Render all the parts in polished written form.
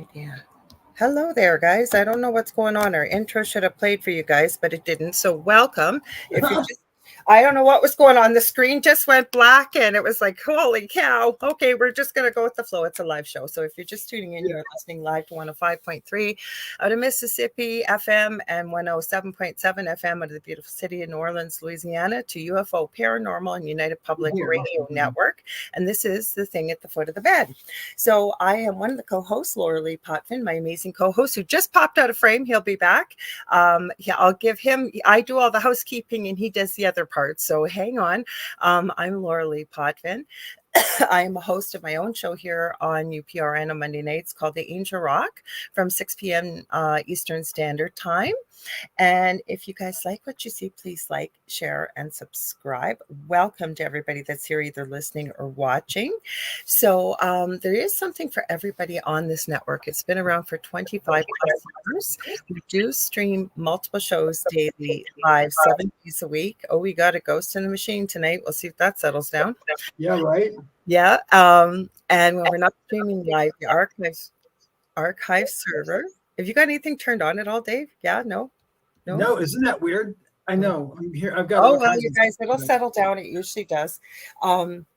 idea. Hello there, guys. I don't know what's going on. Our intro should have played for you guys, but it didn't. So welcome. If you just, I don't know what was going on. The screen just went black and it was like, holy cow. Okay, we're just going to go with the flow. It's a live show. So if you're just tuning in, you're listening live to 105.3 out of Mississippi FM and 107.7 FM out of the beautiful city of New Orleans, Louisiana, to UFO Paranormal and United Public Radio Network. And this is The Thing at the Foot of the Bed. So I am one of the co-hosts, Lorilei Potvin, my amazing co-host who just popped out of frame. He'll be back. I'll give him, I do all the housekeeping and he does the other part. So hang on. I'm Lorilei Potvin. I am a host of my own show here on UPRN on Monday nights called The Angel Rock from 6 p.m. Eastern Standard Time. And if you guys like what you see, please like, share, and subscribe. Welcome to everybody that's here, either listening or watching. So there is something for everybody on this network. It's been around for 25 plus years. We do stream multiple shows daily, live, 7 days a week. Oh, we got a ghost in the machine tonight. We'll see if that settles down. Yeah, right. Yeah. And when we're not streaming live, the archive server. Have you got anything turned on at all, Dave? Yeah, no. No, isn't that weird? I know. I'm here. I've got. Oh well, you guys, it'll settle down. It usually does.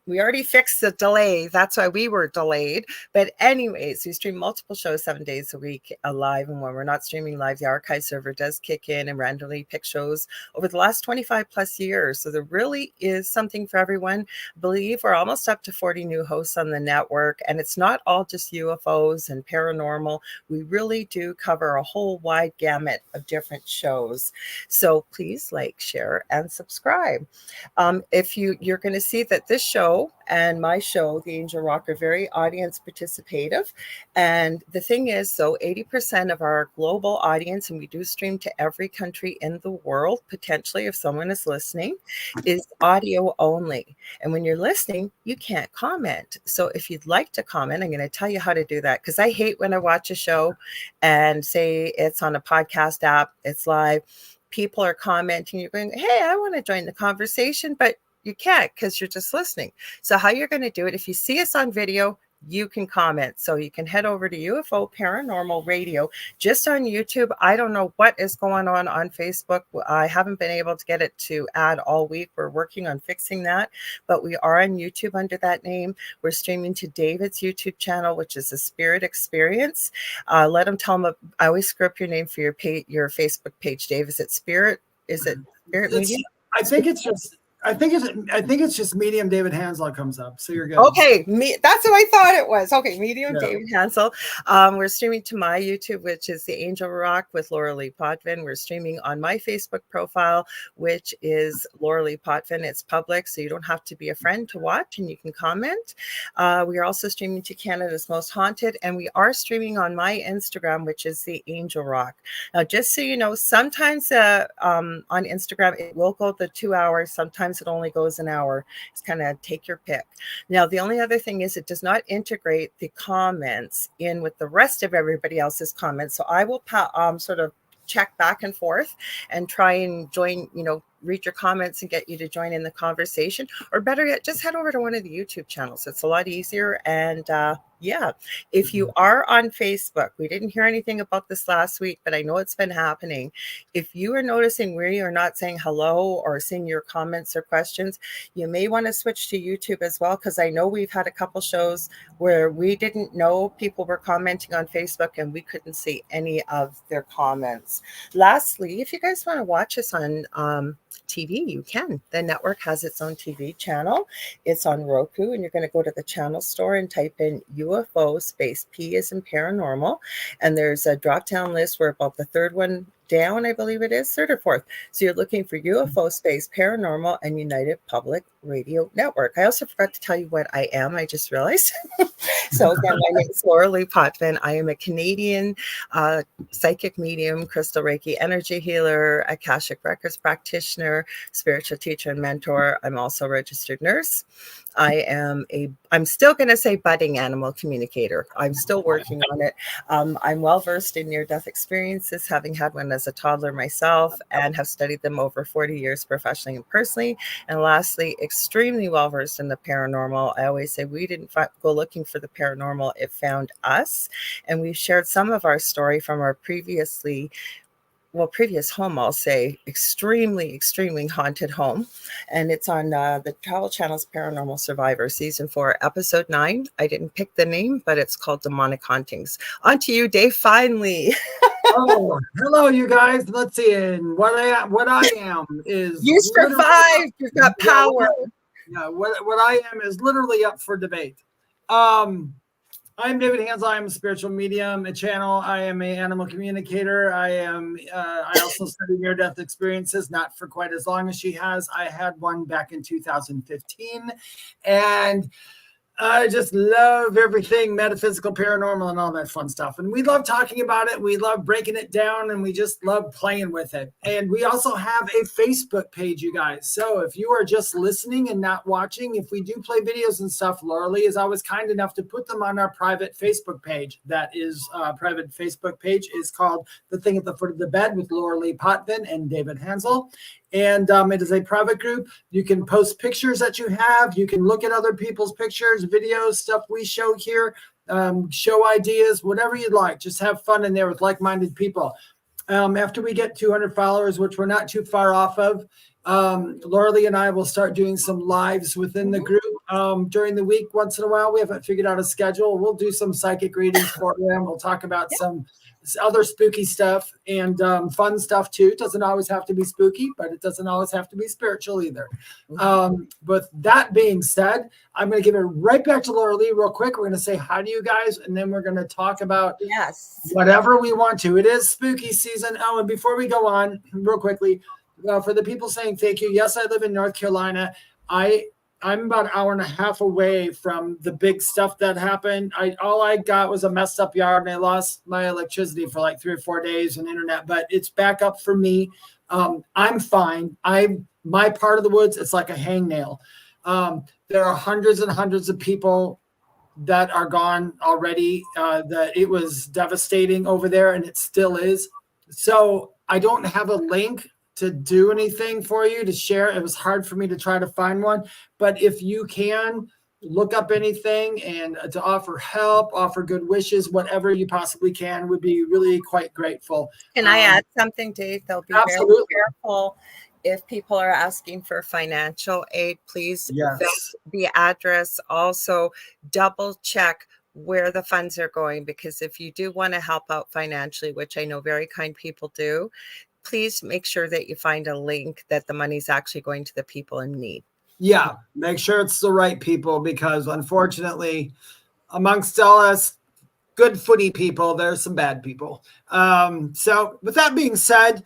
We already fixed the delay. That's why we were delayed. But anyways, we stream multiple shows 7 days a week live. And when we're not streaming live, the archive server does kick in and randomly pick shows over the last 25 plus years. So there really is something for everyone. I believe we're almost up to 40 new hosts on the network. And it's not all just UFOs and paranormal. We really do cover a whole wide gamut of different shows. So please like, share, and subscribe. If you're going to see that this show and my show, The Angel Rock, are very audience participative. And the thing is, so 80% of our global audience, and we do stream to every country in the world, potentially, if someone is listening, is audio only. And when you're listening, you can't comment. So if you'd like to comment, I'm going to tell you how to do that, because I hate when I watch a show and say it's on a podcast app, it's live. People are commenting, you're going, hey, I want to join the conversation, but you can't because you're just listening. So how you're going to do it, if you see us on video, you can comment. So you can head over to UFO Paranormal Radio just on YouTube. I don't know what is going on Facebook. I haven't been able to get it to add all week. We're working on fixing that, but we are on YouTube under that name. We're streaming to David's YouTube channel, which is a Spirit Experience. Let them tell them. I always screw up your name for your Facebook page, Dave. Is it Spirit? Is it Spirit Media? I think it's just Medium David Hanzel comes up. So you're good. Okay, that's what I thought it was. Okay, Medium David Hanzel. We're streaming to my YouTube, which is The Angel Rock with Lorilei Potvin. We're streaming on my Facebook profile, which is Lorilei Potvin. It's public, so you don't have to be a friend to watch, and you can comment. We are also streaming to Canada's Most Haunted, and we are streaming on my Instagram, which is The Angel Rock. Now, just so you know, sometimes on Instagram, it will go the 2 hours. Sometimes it only goes an hour. It's kind of take your pick. Now, the only other thing is it does not integrate the comments in with the rest of everybody else's comments. So I will sort of check back and forth and try and join, read your comments and get you to join in the conversation. Or better yet, just head over to one of the YouTube channels. It's a lot easier. And if you are on Facebook, we didn't hear anything about this last week, but I know it's been happening. If you are noticing where you're not saying hello or seeing your comments or questions, you may want to switch to YouTube as well, because I know we've had a couple shows where we didn't know people were commenting on Facebook and we couldn't see any of their comments. Lastly, if you guys want to watch us on TV, you can. The network has its own TV channel. It's on Roku, and you're going to go to the channel store and type in UFO space P as in paranormal, and there's a drop-down list where about the third one down, I believe it is, third or fourth. So you're looking for UFO space paranormal and United Public Radio Network. I also forgot to tell you what I am. I just realized. So again, my name is Lorilei Potvin. I am a Canadian psychic medium, crystal Reiki energy healer, Akashic Records practitioner, spiritual teacher and mentor. I'm also a registered nurse. I'm still going to say budding animal communicator. I'm still working on it. I'm well versed in near-death experiences, having had one as a toddler myself, and have studied them over 40 years professionally and personally. And lastly, extremely well versed in the paranormal. I always say we didn't go looking for the paranormal, it found us. And we've shared some of our story from our previous home, I'll say, extremely haunted home. And it's on the Travel Channel's Paranormal Survivor, Season 4, Episode 9. I didn't pick the name, but it's called Demonic Hauntings. On to you, Dave, finally. Oh, hello, you guys. Let's see. And what I am is you survived. You've got power. What I am is literally up for debate. I'm David Hanzel. I'm a spiritual medium, a channel. I am an animal communicator. I also study near-death experiences, not for quite as long as she has. I had one back in 2015, and I just love everything metaphysical, paranormal, and all that fun stuff. And we love talking about it. We love breaking it down, and we just love playing with it. And we also have a Facebook page, you guys. So if you are just listening and not watching, if we do play videos and stuff, Lorilei is always kind enough to put them on our private Facebook page. That is private Facebook page is called The Thing at the Foot of the Bed with Lorilei Potvin and David Hanzel. And it is a private group. You can post pictures that you have. You can look at other people's pictures, videos, stuff we show here, show ideas, whatever you'd like. Just have fun in there with like-minded people. After we get 200 followers, which we're not too far off of, Lorilei and I will start doing some lives within the group during the week once in a while. We haven't figured out a schedule. We'll do some psychic readings for them. We'll talk about some other spooky stuff and fun stuff too. It doesn't always have to be spooky, but it doesn't always have to be spiritual either. With that being said, I'm going to give it right back to Lorilei real quick. We're going to say hi to you guys, and then we're going to talk about whatever we want to. It is spooky season. Oh, and before we go on, real quickly, for the people saying thank you, yes, I live in North Carolina. I'm about an hour and a half away from the big stuff that happened. All I got was a messed up yard, and I lost my electricity for like 3 or 4 days and internet, but it's back up for me. I'm fine. My part of the woods, it's like a hangnail. There are hundreds and hundreds of people that are gone already. That it was devastating over there, and it still is. So I don't have a link to do anything for you to share. It was hard for me to try to find one, but if you can look up anything and to offer help, offer good wishes, whatever you possibly can, would be really quite grateful. Can I add something, Dave? They'll be very careful. If people are asking for financial aid, please vet the address. Also, double check where the funds are going, because if you do want to help out financially, which I know very kind people do, please make sure that you find a link that the money's actually going to the people in need. Yeah, make sure it's the right people, because unfortunately, amongst all us good footy people, there's some bad people. So with that being said,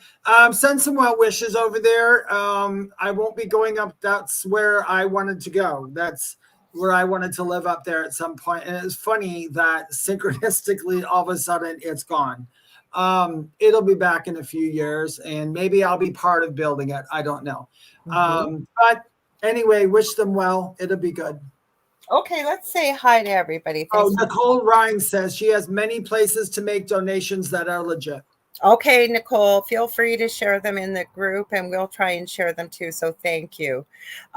send some well wishes over there. I won't be going up. That's where I wanted to go. That's where I wanted to live, up there at some point. And it's funny that synchronistically, all of a sudden, it's gone. It'll be back in a few years, and maybe I'll be part of building it. I don't know. But anyway, wish them well. It'll be good. Okay, let's say hi to everybody. Thanks. Nicole Ryan says she has many places to make donations that are legit. Okay, Nicole, feel free to share them in the group, and we'll try and share them too. So thank you.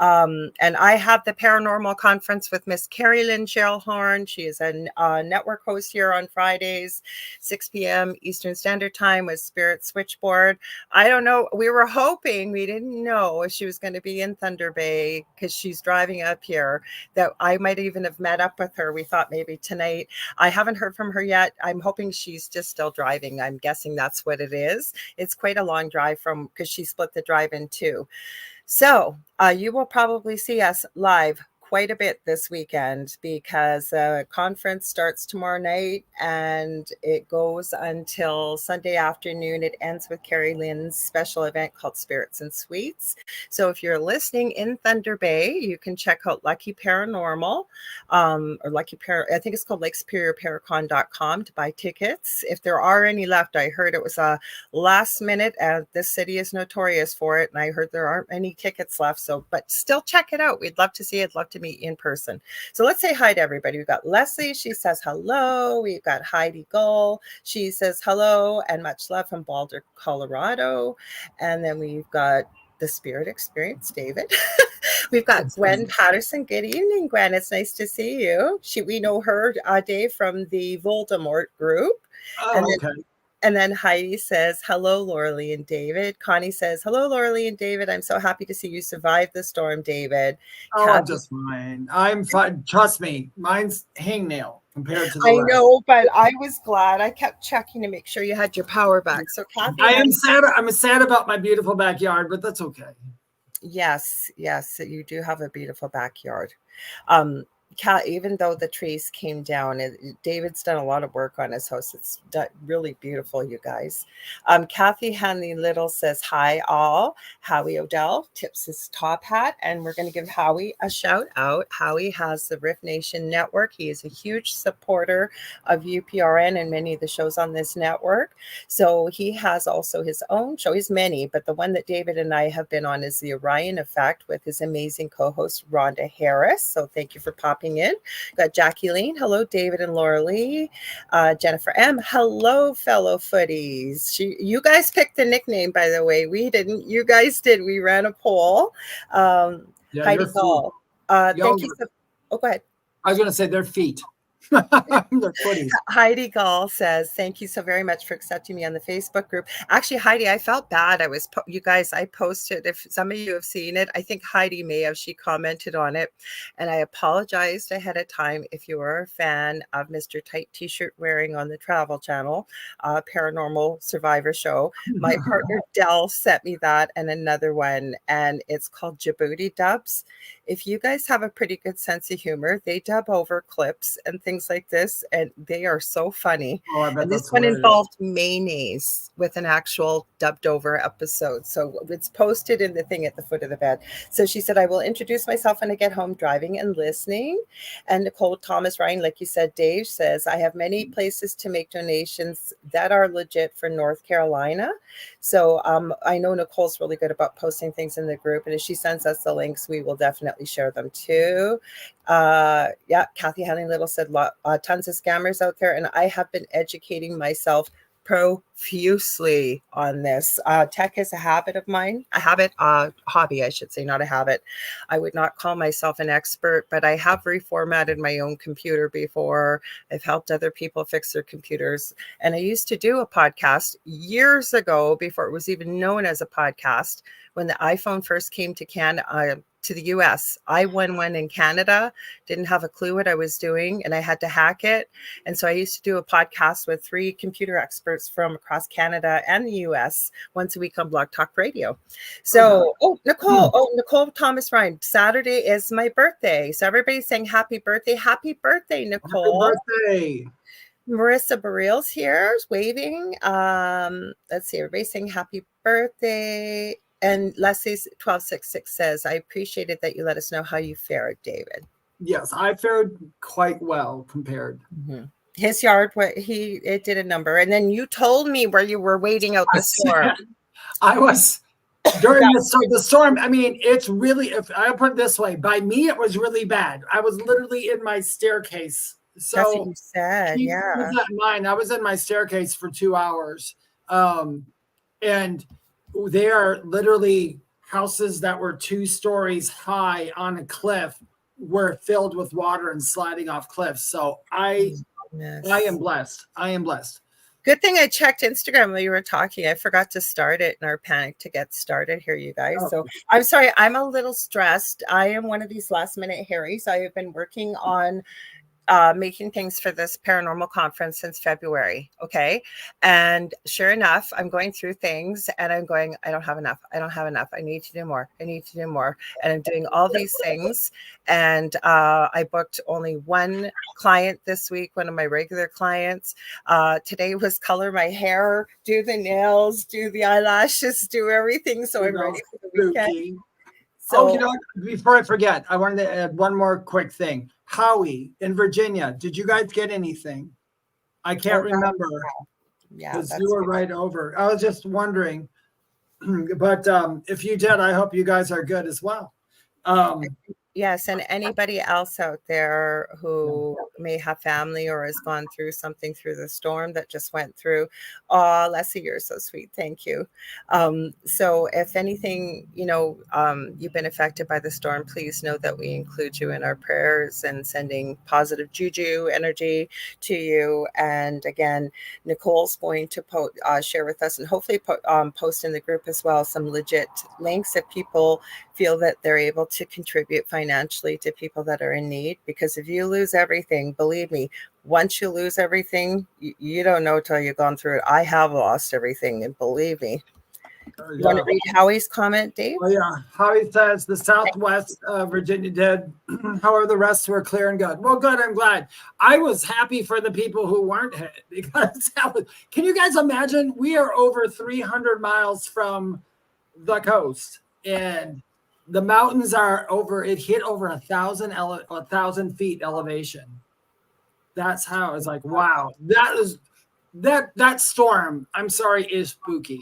And I have the paranormal conference with Miss Carrie Lynn Shellhorn. She is a network host here on Fridays, 6 p.m. Eastern Standard Time with Spirit Switchboard. I don't know. We were hoping, we didn't know if she was going to be in Thunder Bay because she's driving up here, that I might even have met up with her. We thought maybe tonight. I haven't heard from her yet. I'm hoping she's just still driving. I'm guessing that's what it is. It's quite a long drive because she split the drive in two. So you will probably see us live quite a bit this weekend, because the conference starts tomorrow night and it goes until Sunday afternoon. It ends with Carrie Lynn's special event called Spirits and Sweets. So if you're listening in Thunder Bay, you can check out Lucky Paranormal or I think it's called LakeSuperiorParacon.com to buy tickets. If there are any left, I heard it was a last minute. This city is notorious for it, and I heard there aren't any tickets left. So, but still check it out. We'd love to see it. Love to to meet you in person. So let's say hi to everybody. We've got Leslie. She says hello. We've got Heidi Gull. She says hello and much love from Boulder, Colorado. And then we've got the Spirit Experience, David. We've got Gwen Patterson. Good evening, Gwen. It's nice to see you. We know her, Dave, from the Voldemort group. And then Heidi says, hello, Lorilei and David. Connie says, hello, Lorilei and David. I'm so happy to see you survive the storm, David. I'm just fine. I'm fine. Trust me, mine's hangnail compared to the rest. Know, but I was glad. I kept checking to make sure you had your power back. So Kathy, I'm sad about my beautiful backyard, but that's okay. Yes, you do have a beautiful backyard. Even though the trees came down, David's done a lot of work on his house. It's really beautiful, you guys. Kathy Hanley Little says, hi all. Howie Odell tips his top hat, and we're going to give Howie a shout out. Howie has the Riff Nation Network. He is a huge supporter of UPRN and many of the shows on this network. So he has also his own show. He's many, but the one that David and I have been on is the Orion Effect with his amazing co-host Rhonda Harris. So thank you for popping in. Got Jackie Lane. Hello, David and Lorilei. Jennifer M. Hello, fellow footies. You guys picked the nickname, by the way. We didn't. You guys did. We ran a poll. Heidi Gall. Thank you. Go ahead. I was going to say their feet. Heidi Gall says, thank you so very much for accepting me on the Facebook group. Actually, Heidi, I felt bad. You guys, I posted, if some of you have seen it, I think Heidi may have, she commented on it, and I apologized ahead of time. If you are a fan of Mr. Tight T-shirt wearing on the Travel Channel, Paranormal Survivor show, my partner Dell sent me that and another one, and it's called Djibouti Dubs. If you guys have a pretty good sense of humor, they dub over clips and things like this, and they are so funny. And this one involved mayonnaise with an actual dubbed over episode. So it's posted in the thing at the foot of the bed. So she said, I will introduce myself when I get home driving and listening. And Nicole Thomas Ryan, like you said, Dave says, I have many places to make donations that are legit for North Carolina. So I know Nicole's really good about posting things in the group. And if she sends us the links, we will definitely share them too. Kathy Hanley Little said tons of scammers out there, and I have been educating myself profusely on this. Tech is a hobby, I should say, not a habit. I would not call myself an expert, but I have reformatted my own computer before. I've helped other people fix their computers. And I used to do a podcast years ago before it was even known as a podcast. When the iPhone first came to Canada, to the US, I won one in Canada, didn't have a clue what I was doing, and I had to hack it. And so I used to do a podcast with 3 computer experts from across Canada and the US once a week on Blog Talk Radio. So, Nicole Thomas Ryan, Saturday is my birthday. So everybody's saying happy birthday. Happy birthday, Nicole. Happy birthday. Marissa Barreal's here, waving. Let's see, everybody's saying happy birthday. And Leslie's 1266 says, I appreciated that you let us know how you fared, David. Yes, I fared quite well compared. Mm-hmm. His yard, it did a number. And then you told me where you were waiting out the storm. I was during the storm. I mean, it's really, if I put it this way, by me, it was really bad. I was literally in my staircase. So that's what you said. Yeah. Mine. I was in my staircase for 2 hours. And they are literally houses that were 2 stories high on a cliff were filled with water and sliding off cliffs. So I am blessed. I am blessed. Good thing I checked Instagram while you were talking. I forgot to start it in our panic to get started here, you guys. So I'm sorry. I'm a little stressed. I am one of these last minute Harrys. I have been working on making things for this paranormal conference since February. Okay. And sure enough, I'm going through things and I'm going, I don't have enough. I need to do more. And I'm doing all these things. And I booked only one client this week, one of my regular clients. Today was color my hair, do the nails, do the eyelashes, do everything. So I'm ready for the weekend. So, before I forget, I wanted to add one more quick thing. Howie in Virginia, did you guys get anything? I can't remember. Yeah, you were right over. I was just wondering, but if you did, I hope you guys are good as well. Yes, and anybody else out there who may have family or has gone through something through the storm that just went through. Oh, Leslie, you're so sweet. Thank you. So if anything, you've been affected by the storm, please know that we include you in our prayers and sending positive juju energy to you. And again, Nicole's going to share with us and hopefully post in the group as well some legit links if people feel that they're able to contribute financially to people that are in need. Because if you lose everything, believe me, once you lose everything, you don't know till you've gone through it. I have lost everything, and believe me. You want to read Howie's comment, Dave? Oh, yeah. Howie says the Southwest Virginia did. However, the rest were clear and good. Well, good. I'm glad. I was happy for the people who weren't hit because can you guys imagine? We are over 300 miles from the coast, and the mountains are it hit over 1,000 feet elevation. That's how it's like, wow, that storm, I'm sorry, is spooky.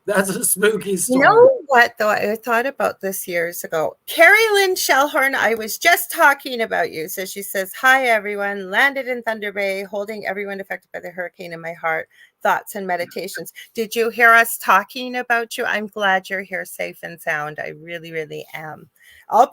That's a spooky storm. You know what, though? I thought about this years ago. Carrie Lynn Shellhorn, I was just talking about you. So she says, hi, everyone. Landed in Thunder Bay, holding everyone affected by the hurricane in my heart. Thoughts and meditations. Did you hear us talking about you? I'm glad you're here safe and sound. I really, really am. I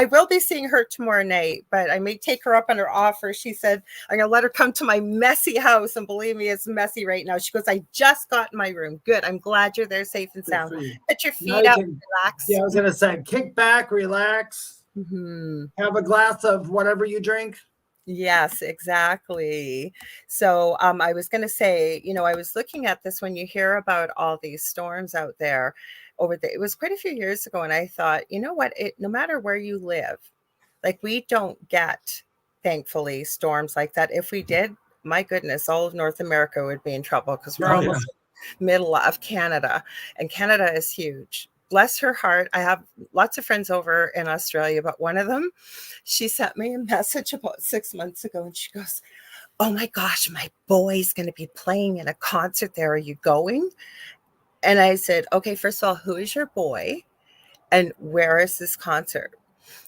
will be seeing her tomorrow night, but I may take her up on her offer. She said, I'm going to let her come to my messy house. And believe me, it's messy right now. She goes, I just got in my room. Good. I'm glad you're there safe and sound. Put your feet up, relax. Yeah, I was going to say, kick back, relax, have a glass of whatever you drink. Yes, exactly. So I was going to say, I was looking at this when you hear about all these storms out there it was quite a few years ago. And I thought, you know what, no matter where you live, like we don't get, thankfully, storms like that. If we did, my goodness, all of North America would be in trouble because we're almost middle of Canada, and Canada is huge. Bless her heart. I have lots of friends over in Australia, but one of them, she sent me a message about 6 months ago and she goes, oh my gosh, my boy's going to be playing in a concert there. Are you going? And I said, okay, first of all, who is your boy and where is this concert?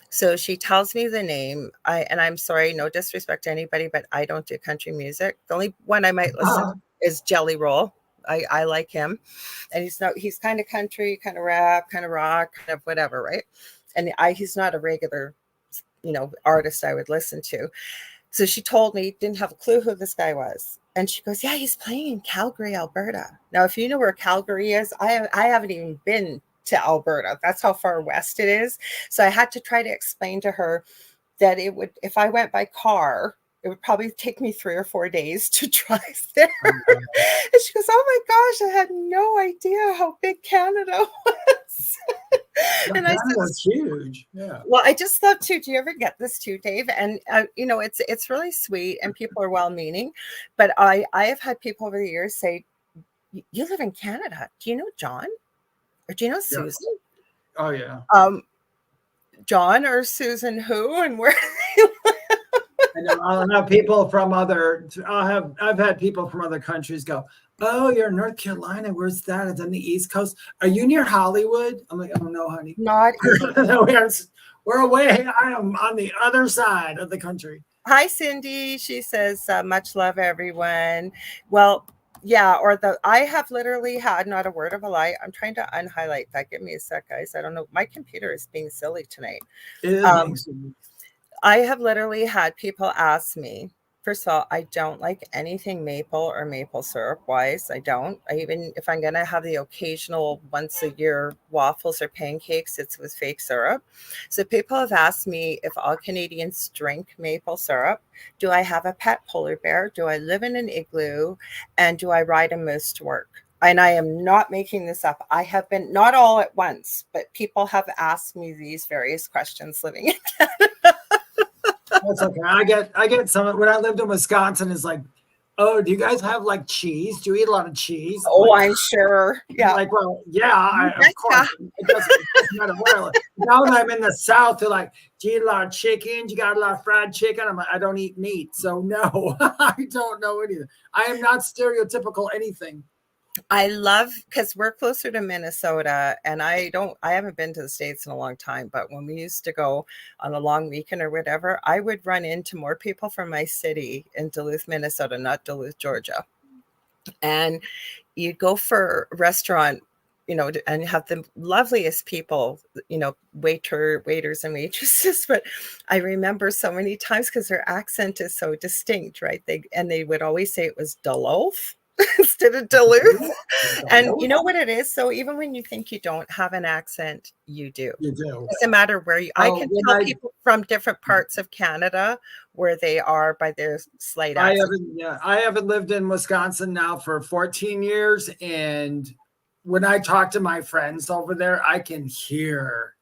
So she tells me the name. And I'm sorry, no disrespect to anybody, but I don't do country music. The only one I might listen to is Jelly Roll. I like him, and he's kind of country, kind of rap, kind of rock, kind of whatever, right? And he's not a regular, artist I would listen to. So she told me, didn't have a clue who this guy was. And she goes, yeah, he's playing in Calgary, Alberta. Now, if you know where Calgary is, I haven't even been to Alberta. That's how far west it is. So I had to try to explain to her that if I went by car, it would probably take me 3 or 4 days to drive there. And she goes, oh my gosh, I had no idea how big Canada was. And Canada's huge. Yeah. Well, I just love to. Do you ever get this too, Dave? And it's really sweet, and people are well-meaning. But I have had people over the years say, "You live in Canada. Do you know John, or do you know Susan?" Oh yeah. John or Susan who and where? I'll have people from I've had people from other countries go, oh, you're in North Carolina. Where's that? It's on the East Coast. Are you near Hollywood? I'm like, oh no, honey. Not. We're away. I am on the other side of the country. Hi, Cindy. She says, much love, everyone. Well, yeah, I have literally had, not a word of a lie. I'm trying to unhighlight that. Give me a sec, guys. I don't know. My computer is being silly tonight. It is being silly. I have literally had people ask me, first of all, I don't like anything maple or maple syrup wise. I don't. Even if I'm going to have the occasional once a year waffles or pancakes, it's with fake syrup. So people have asked me if all Canadians drink maple syrup. Do I have a pet polar bear? Do I live in an igloo? And do I ride a moose to work? And I am not making this up. I have been, not all at once, but people have asked me these various questions living in Canada. That's okay. I get some. When I lived in Wisconsin, it's like, oh, do you guys have like cheese? Do you eat a lot of cheese? Oh, like, I'm sure. Yeah. Like, well, yeah, of course. It doesn't matter where I live. Now that I'm in the South, they're like, do you eat a lot of chicken? Do you got a lot of fried chicken? I'm like, I don't eat meat, so no, I don't know anything. I am not stereotypical anything. I love, because we're closer to Minnesota, and I haven't been to the States in a long time, but when we used to go on a long weekend or whatever, I would run into more people from my city in Duluth, Minnesota, not Duluth, Georgia. And you'd go for a restaurant, and have the loveliest people, waiters and waitresses. But I remember so many times, because their accent is so distinct, right? They would always say it was Duluth instead of Duluth. And you know what it is? So even when you think you don't have an accent, you do. You do. It doesn't matter where I can tell people from different parts of Canada where they are by their slight accent. I haven't lived in Wisconsin now for 14 years. And when I talk to my friends over there, I can hear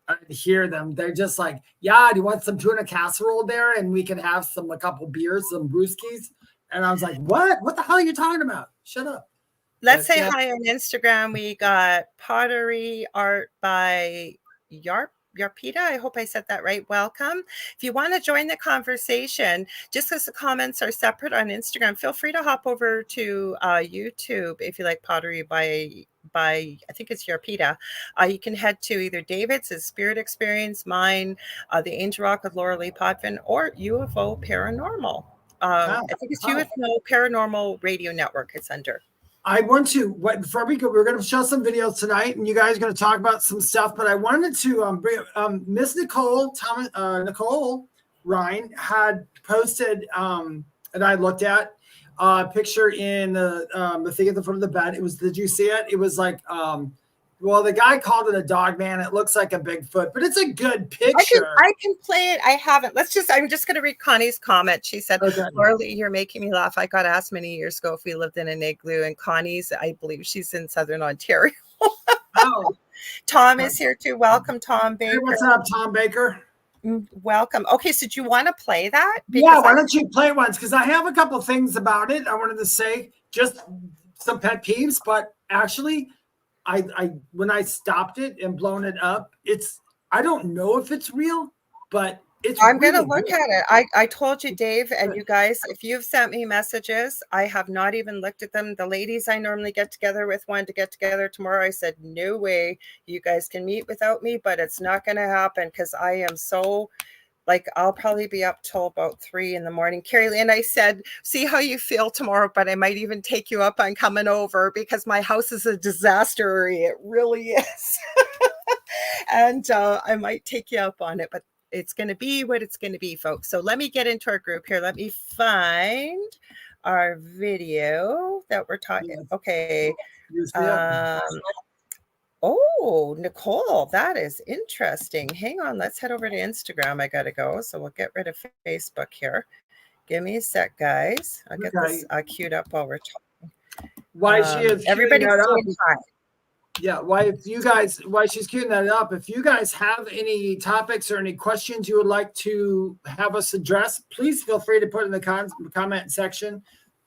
them. They're just like, yeah, do you want some tuna casserole there? And we can have a couple beers, some brewskis. And I was like, what? What the hell are you talking about? Shut up. Let's say hi on Instagram. We got pottery art by Yarpita. I hope I said that right. Welcome. If you want to join the conversation, just because the comments are separate on Instagram, feel free to hop over to YouTube if you like pottery by I think it's Yarpita. You can head to either David's, his Spirit Experience, mine, the Angel Rock with Lorilei Potvin, or UFO Paranormal. I think it's UFO Paranormal Radio Network it's under. I want to, before we go, we're going to show some videos tonight, and you guys are going to talk about some stuff, but I wanted to bring Miss Nicole Ryan had posted, and I looked at a picture in the thing at the foot of the bed. Did you see it? It was like, well, the guy called it a dog man. It looks like a Bigfoot, but it's a good picture. I can play it. I haven't. I'm just going to read Connie's comment. She said, Lorilei, you're making me laugh. I got asked many years ago if we lived in an igloo, and Connie's, I believe she's in Southern Ontario. Tom is here too. Welcome, Tom Baker. Hey, what's up, Tom Baker? Welcome. Okay, so do you want to play that? Yeah, why don't you play once? Because I have a couple things about it I wanted to say, just some pet peeves, but actually, I when I stopped it and blown it up, I don't know if it's real, but I'm going to look at it. I told you, Dave, and you guys, if you've sent me messages, I have not even looked at them. The ladies I normally get together with wanted to get together tomorrow. I said, no way, you guys can meet without me, but it's not going to happen because I am so, I'll probably be up till about 3 a.m. Carrie Lee, and I said, see how you feel tomorrow, but I might even take you up on coming over because my house is a disaster. It really is. And I might take you up on it, but it's going to be what it's going to be, folks. So let me get into our group here. Let me find our video that we're talking. Okay. Oh, Nicole, that is interesting. Hang on. Let's head over to Instagram. I got to go. So we'll get rid of Facebook here. Give me a sec, guys. I'll get this queued up while we're talking. Why she is everybody's saying hi. Yeah, while she's queuing that up, if you guys have any topics or any questions you would like to have us address, please feel free to put in the comment section.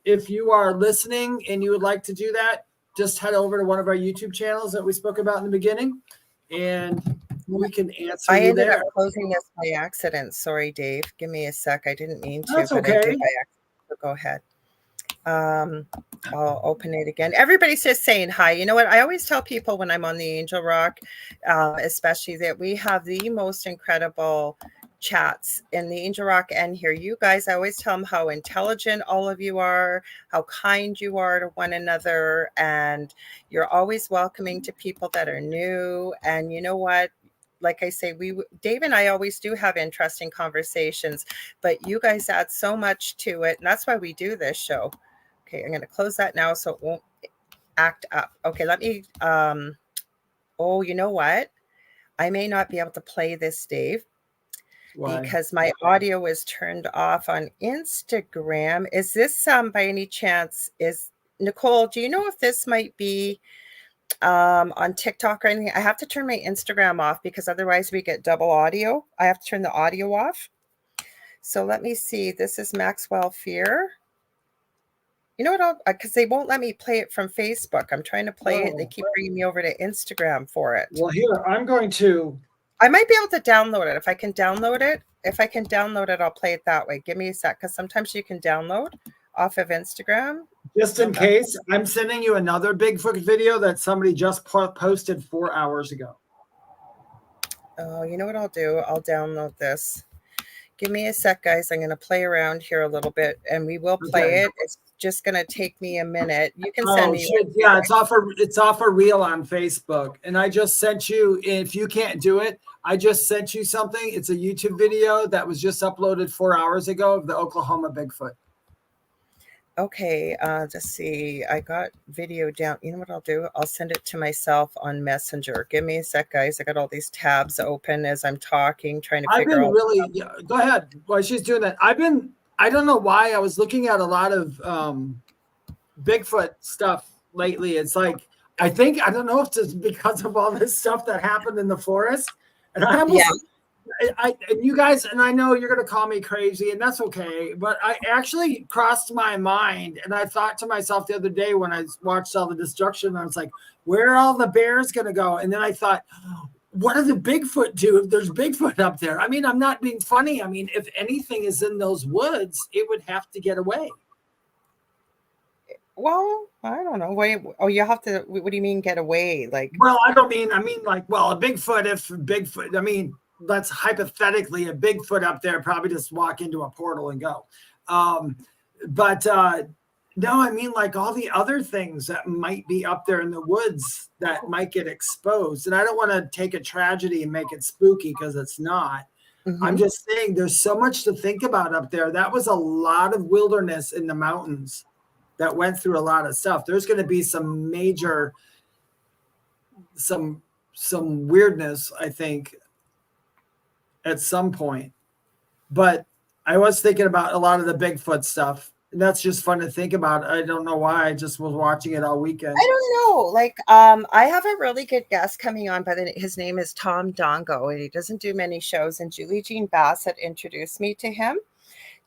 If you are listening and you would like to do that, just head over to one of our YouTube channels that we spoke about in the beginning, and we can answer I you ended there. up closing this by accident. Sorry, Dave. Give me a sec. I didn't mean to, That's but okay. I did by accident. So go ahead. I'll open it again. Everybody's just saying hi. You know what? I always tell people when I'm on the Angel Rock, especially that we have the most incredible chats in the Angel Rock and here. You guys, I always tell them how intelligent all of you are, how kind you are to one another, and you're always welcoming to people that are new. And you know what? Like I say, Dave and I always do have interesting conversations, but you guys add so much to it. And that's why we do this show. Okay, I'm going to close that now so it won't act up. Okay, let me, oh, you know what? I may not be able to play this, Dave. Why? Because my audio is turned off on Instagram. Is this, by any chance, Nicole, do you know if this might be on TikTok or anything? I have to turn my Instagram off because otherwise we get double audio. I have to turn the audio off. So let me see. This is Maxwell Fear. You know what? Because they won't let me play it from Facebook. I'm trying to play it. They keep bringing me over to Instagram for it. Well, here, I'm going to. I might be able to download it. If I can download it, I'll play it that way. Give me a sec, because sometimes you can download off of Instagram. Just in case, I'm sending you another Bigfoot video that somebody just posted 4 hours ago. Oh, you know what I'll do? I'll download this. Give me a sec, guys. I'm going to play around here a little bit, and we will play it. It's just going to take me a minute. You can send me. Yeah, it's off a reel on Facebook, and I just sent you. If you can't do it, I just sent you something. It's a YouTube video that was just uploaded 4 hours ago of the Oklahoma Bigfoot. Okay, let's see. I got video down. You know what I'll do? I'll send it to myself on Messenger. Give me a sec, guys. I got all these tabs open as I'm talking, trying to figure out. Go ahead. While she's doing that, I don't know why I was looking at a lot of Bigfoot stuff lately. It's like, I don't know if it's because of all this stuff that happened in the forest. And I almost, and you guys, and I know you're going to call me crazy, and that's okay, but I actually crossed my mind, and I thought to myself the other day when I watched all the destruction, I was like, where are all the bears going to go? And then I thought, what do the Bigfoot do if there's Bigfoot up there? I mean, I'm not being funny. I mean, if anything is in those woods, it would have to get away. Well, I don't know. Wait, you have to, what do you mean get away? Like, well, I mean, like, well, a Bigfoot, I mean, that's hypothetically a Bigfoot up there, probably just walk into a portal and go. No, I mean, like all the other things that might be up there in the woods that might get exposed. And I don't want to take a tragedy and make it spooky, because it's not. Mm-hmm. I'm just saying there's so much to think about up there. That was a lot of wilderness in the mountains that went through a lot of stuff. There's going to be some major, some weirdness, I think, at some point. But I was thinking about a lot of the Bigfoot stuff. And that's just fun to think about. I don't know why. I just was watching it all weekend. I don't know. Like, I have a really good guest coming on, his name is Tom Dongo, and he doesn't do many shows. And Julie Jean Bassett introduced me to him.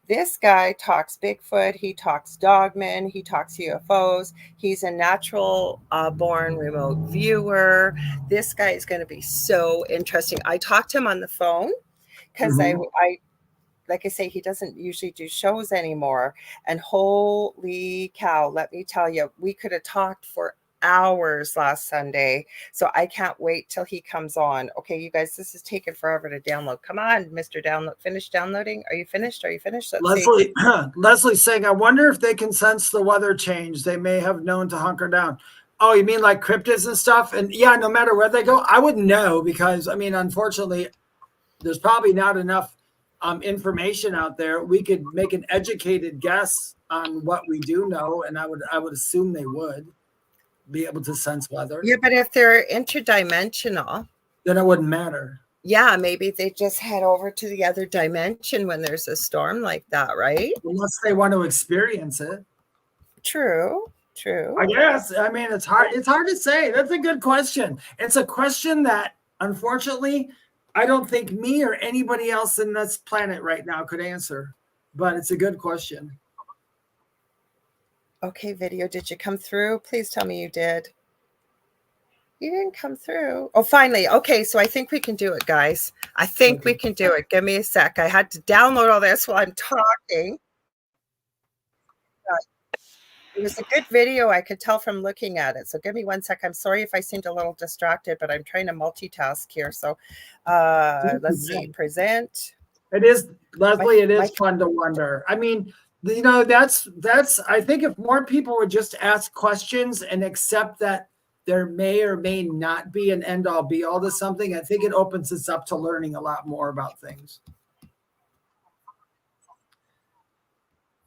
This guy talks Bigfoot. He talks dogmen. He talks UFOs. He's a natural born remote viewer. This guy is going to be so interesting. I talked to him on the phone because I like I say, he doesn't usually do shows anymore. And holy cow, let me tell you, we could have talked for hours last Sunday. So I can't wait till he comes on. Okay, you guys, this is taking forever to download. Come on, Mr. Download. Finish downloading. Are you finished? Let's see. Leslie's saying, I wonder if they can sense the weather change. They may have known to hunker down. Oh, you mean like cryptids and stuff? And yeah, no matter where they go, I wouldn't know, because I mean, unfortunately, there's probably not enough information out there. We could make an educated guess on what we do know, and I would assume they would be able to sense weather. Yeah, but if they're interdimensional, then it wouldn't matter. Yeah, maybe they just head over to the other dimension when there's a storm like that, right? Unless they want to experience it. True. I guess. I mean, it's hard to say. That's a good question. It's a question that, unfortunately, I don't think me or anybody else in this planet right now could answer, but it's a good question. Okay, video, did you come through? Please tell me you did. You didn't come through. Oh, finally. Okay, so I think we can do it, guys. I think we can do it. Give me a sec. I had to download all this while I'm talking. It was a good video. I could tell from looking at it. So give me 1 sec. I'm sorry if I seemed a little distracted, but I'm trying to multitask here. So let's see. Present. It is, Leslie, it is fun to wonder. I mean, you know, that's I think if more people would just ask questions and accept that there may or may not be an end all be all to something, I think it opens us up to learning a lot more about things.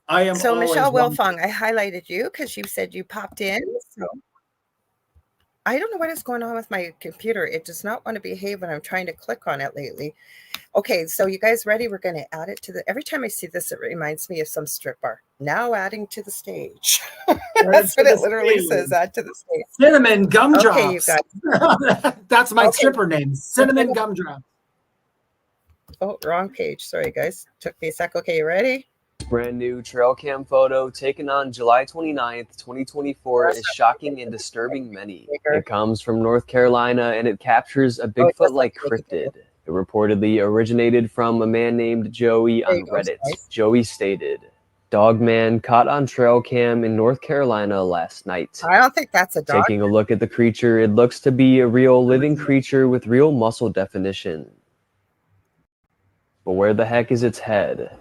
So Michelle Wilfong, I highlighted you because you said you popped in. So I don't know what is going on with my computer. It does not want to behave when I'm trying to click on it lately. Okay, so you guys ready? We're going to add it to the, every time I see this, it reminds me of some strip bar. Now adding to the stage. That's what it literally says, add to the stage. Cinnamon Gumdrops. Okay, you guys. That's my stripper name, Cinnamon Gumdrops. Oh, wrong page. Sorry, guys. Took me a sec. Okay, you ready? Brand new trail cam photo taken on July 29th, 2024 is shocking and disturbing many. It comes from North Carolina and it captures a Bigfoot-like cryptid. It reportedly originated from a man named Joey on Reddit. Joey stated, Dog man caught on trail cam in North Carolina last night. I don't think that's a dog. Taking a look at the creature, it looks to be a real living creature with real muscle definition. But where the heck is its head?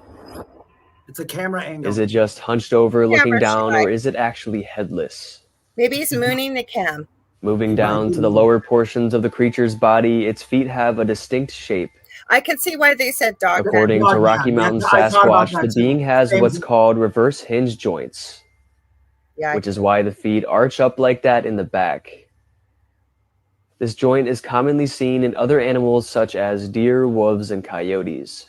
It's a camera angle. Is it just hunched over looking Camera down, shy. or is it actually headless? Maybe he's mooning the cam. Moving down to the lower portions of the creature's body, its feet have a distinct shape. I can see why they said dog. According to Rocky Mountain Sasquatch, the being has what's called reverse hinge joints, which is why the feet arch up like that in the back. This joint is commonly seen in other animals such as deer, wolves, and coyotes.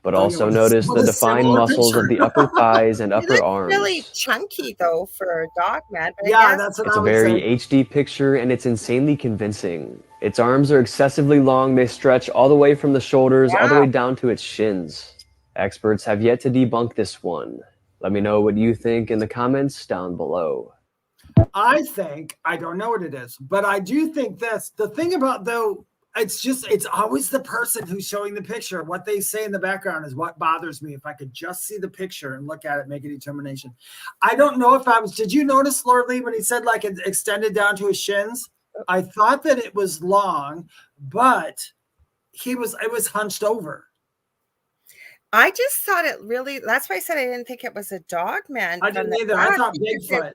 But also notice the defined muscles of the upper thighs and upper arms. Really chunky though for a dog, man. But yeah, that's what it's I a would very say. HD picture, and it's insanely convincing. Its arms are excessively long. They stretch all the way from the shoulders all the way down to its shins. Experts have yet to debunk this one. Let me know what you think in the comments down below. I think, I don't know what it is, but I do think this. The thing about, though, it's always the person who's showing the picture. What they say in the background is what bothers me. If I could just see the picture and look at it, make a determination. I don't know if did you notice, Lorilei, when he said like it extended down to his shins? I thought that it was long, but it was hunched over. I just thought it really, that's why I said I didn't think it was a dog, man. I didn't either. I thought Bigfoot.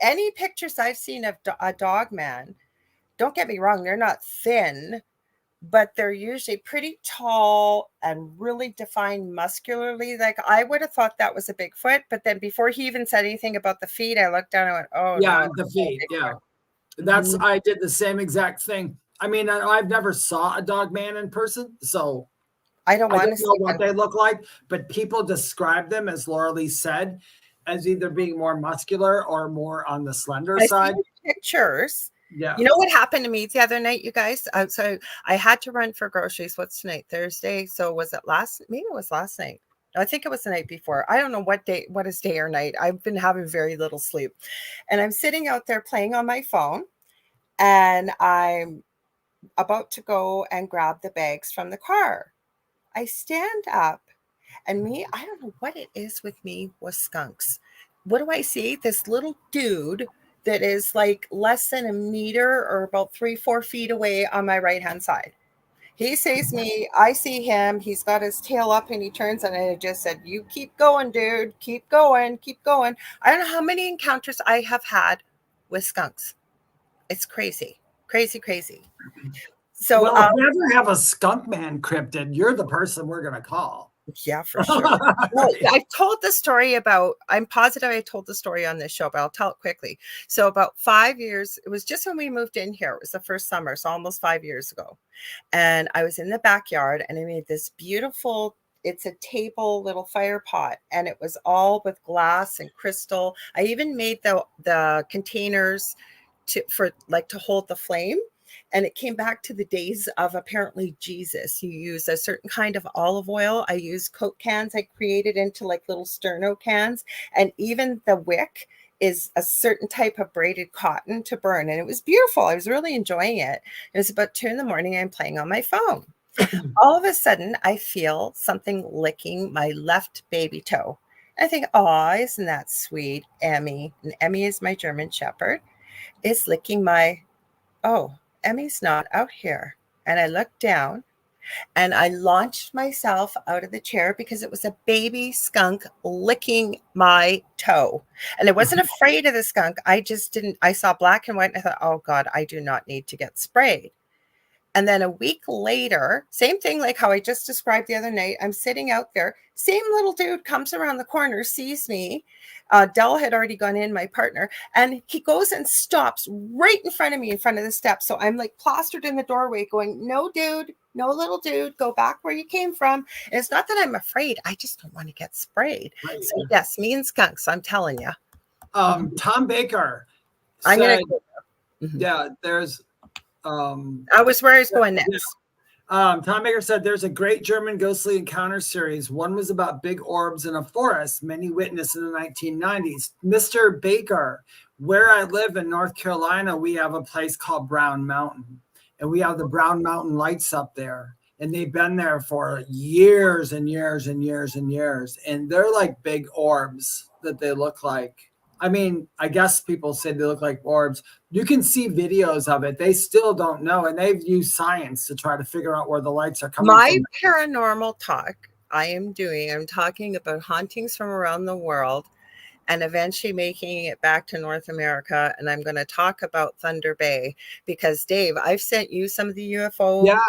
Any pictures I've seen of a dog man, don't get me wrong, they're not thin, but they're usually pretty tall and really defined muscularly. Like I would have thought that was a Bigfoot, but then before he even said anything about the feet, I looked down and went, oh yeah, no, the feet. Yeah, that's I did the same exact thing. I mean, I've never saw a dog man in person, so I don't want to know what they look like, but people describe them, as Lorilei said, as either being more muscular or more on the slender side. Pictures. Yeah. You know what happened to me the other night, you guys? So I had to run for groceries. What's tonight? Thursday. So was it maybe it was last night. I think it was the night before. I don't know what is day or night. I've been having very little sleep. And I'm sitting out there playing on my phone, and I'm about to go and grab the bags from the car. I stand up, and I don't know what it is with me with skunks. What do I see? This little dude that is like less than a meter or about 3-4 feet away on my right hand side. He sees me, I see him, he's got his tail up, and he turns, and I just said, you keep going, dude, keep going, keep going. I don't know how many encounters I have had with skunks. It's crazy, crazy, crazy. So well, if you ever have a skunk man cryptid, you're the person we're going to call. Yeah, for sure. Well, I've told the story I'm positive I told the story on this show, but I'll tell it quickly. So about 5 years, it was just when we moved in here. It was the first summer, so almost 5 years ago. And I was in the backyard, and I made this beautiful, it's a table little fire pot, and it was all with glass and crystal. I even made the containers to hold the flame. And it came back to the days of apparently Jesus. You use a certain kind of olive oil. I used Coke cans. I created into like little sterno cans. And even the wick is a certain type of braided cotton to burn. And it was beautiful. I was really enjoying it. It was about 2 a.m. I'm playing on my phone. All of a sudden, I feel something licking my left baby toe. I think, oh, isn't that sweet? Emmy. And Emmy is my German Shepherd. Is licking Emmy's not out here. And I looked down, and I launched myself out of the chair because it was a baby skunk licking my toe. And I wasn't afraid of the skunk. I saw black and white, and I thought, oh God, I do not need to get sprayed. And then a week later, same thing like how I just described the other night. I'm sitting out there. Same little dude comes around the corner, sees me. Dell had already gone in, my partner, and he goes and stops right in front of me, in front of the steps. So I'm like plastered in the doorway going, no, dude, no, little dude, go back where you came from. And it's not that I'm afraid. I just don't want to get sprayed. Right. So yes, me and skunks, I'm telling you. Tom Baker said, yeah, there's... I was where I was going next. Tom Baker said there's a great German ghostly encounter series. One was about big orbs in a forest, many witnessed in the 1990s. Mr. Baker, where I live in North Carolina, we have a place called Brown Mountain, and we have the Brown Mountain lights up there. and they've been there for years and years and years and years. And they're like big orbs that they look like. I mean, I guess people say they look like orbs. You can see videos of it. They still don't know. And they've used science to try to figure out where the lights are coming My from. paranormal talk I'm talking about hauntings from around the world and eventually making it back to North America. And I'm going to talk about Thunder Bay because, Dave, I've sent you some of the UFO. Yeah.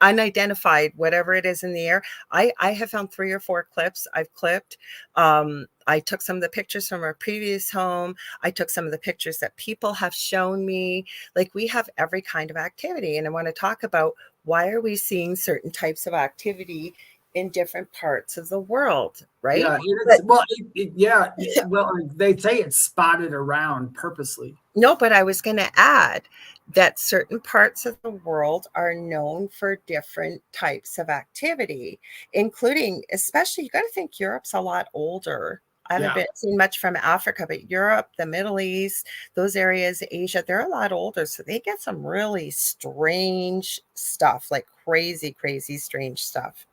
Unidentified, whatever it is in the air. I have found 3 or 4 clips I've clipped. I took some of the pictures from our previous home. I took some of the pictures that people have shown me. Like, we have every kind of activity. And I want to talk about why are we seeing certain types of activity in different parts of the world, right? Yeah, well, they say it's spotted around purposely. No, but I was going to add that certain parts of the world are known for different types of activity, including, especially, you got to think Europe's a lot older. I haven't seen much from Africa, but Europe, the Middle East, those areas, Asia, they're a lot older. So they get some really strange stuff, like crazy, crazy, strange stuff.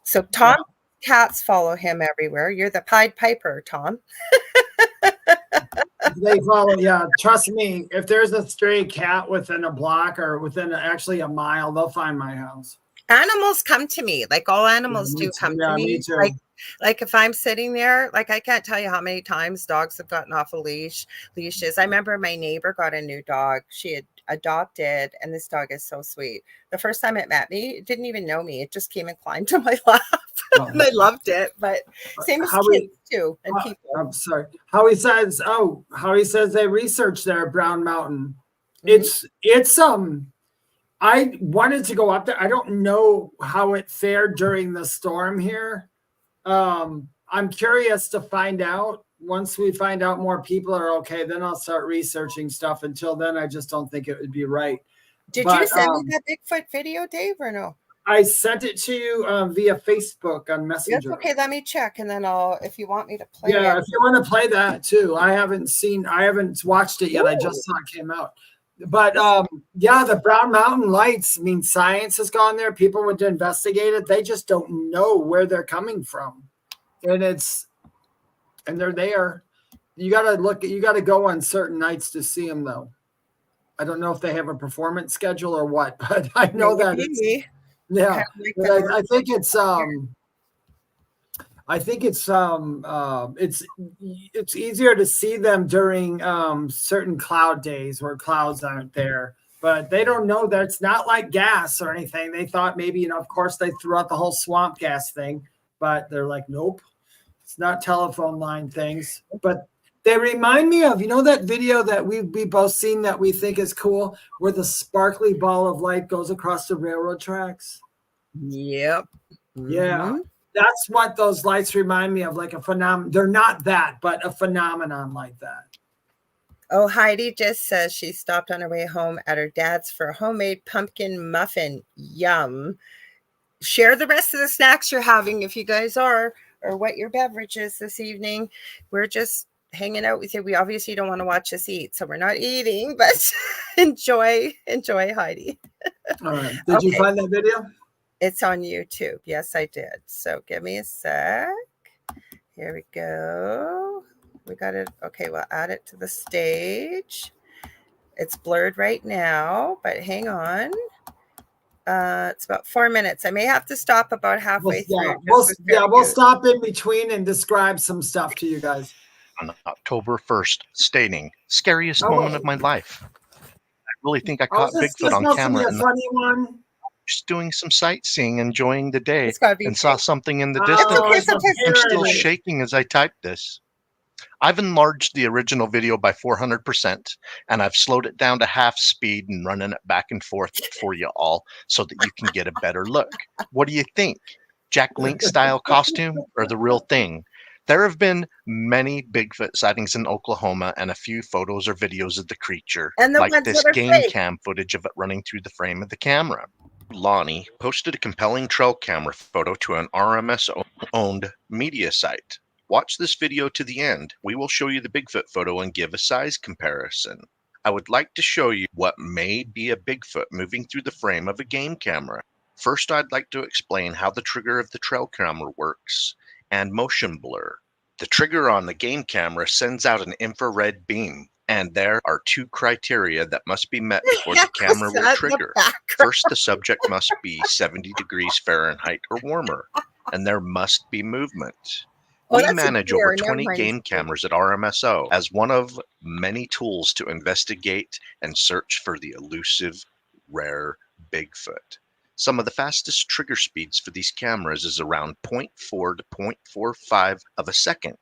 So Tom, cats follow him everywhere. You're the Pied Piper, Tom. They follow, trust me. If there's a stray cat within a block or within actually a mile, they'll find my house. Animals come to me. Like, all animals do come to me. Me too. Like if I'm sitting there, like, I can't tell you how many times dogs have gotten off leashes. I remember my neighbor got a new dog. She had adopted, and this dog is so sweet. The first time it met me, it didn't even know me. It just came and climbed to my lap. And I loved it. But same as kids too, and people. I'm sorry. Howie says they researched there at Brown Mountain. It's I wanted to go up there. I don't know how it fared during the storm here. I'm curious to find out. Once we find out more people are okay, then I'll start researching stuff. Until then, I just don't think it would be right. Did you send me that Bigfoot video, Dave, or no? I sent it to you via Facebook on Messenger. Yes, okay, let me check, and then if you want me to play it. If you want to play that too. I haven't watched it yet. Ooh. I just saw it came out. But the Brown Mountain lights, I mean, science has gone there. People would investigate it. They just don't know where they're coming from. And they're there. You gotta go on certain nights to see them, though. I don't know if they have a performance schedule or what, but I know that it's easier to see them during certain cloud days where clouds aren't there. But they don't know that it's not like gas or anything. They thought maybe, of course, they threw out the whole swamp gas thing, but they're like, nope, it's not telephone line things. But they remind me of, that video that we both seen that we think is cool, where the sparkly ball of light goes across the railroad tracks. Yep. Mm-hmm. Yeah. That's what those lights remind me of, like a phenomenon. They're not that, but a phenomenon like that. Oh, Heidi just says she stopped on her way home at her dad's for a homemade pumpkin muffin. Yum. Share the rest of the snacks you're having if you guys are, or what your beverage is this evening. We're just hanging out with you. We obviously don't want to watch us eat, so we're not eating, but enjoy, Heidi. All right. Did you find that video? It's on YouTube. Yes, I did. So give me a sec. Here we go. We got it. Okay, we'll add it to the stage. It's blurred right now, but hang on. It's about 4 minutes. I may have to stop about halfway through. We'll stop in between and describe some stuff to you guys. On October 1st, stating, scariest moment of my life. I really think I caught Bigfoot on camera. Funny one. Just doing some sightseeing, enjoying the day, and saw something in the distance. I'm still shaking as I type this. I've enlarged the original video by 400%, and I've slowed it down to half speed and running it back and forth for you all so that you can get a better look. What do you think? Jack Link style costume or the real thing? There have been many Bigfoot sightings in Oklahoma and a few photos or videos of the creature, like this game cam footage of it running through the frame of the camera. Lonnie posted a compelling trail camera photo to an RMS-owned media site. Watch this video to the end. We will show you the Bigfoot photo and give a size comparison. I would like to show you what may be a Bigfoot moving through the frame of a game camera. First, I'd like to explain how the trigger of the trail camera works and motion blur. The trigger on the game camera sends out an infrared beam, and there are 2 criteria that must be met before the camera will trigger. First, the subject must be 70 degrees Fahrenheit or warmer, and there must be movement. We manage over 20 game cameras at RMSO as one of many tools to investigate and search for the elusive, rare Bigfoot. Some of the fastest trigger speeds for these cameras is around 0.4 to 0.45 of a second,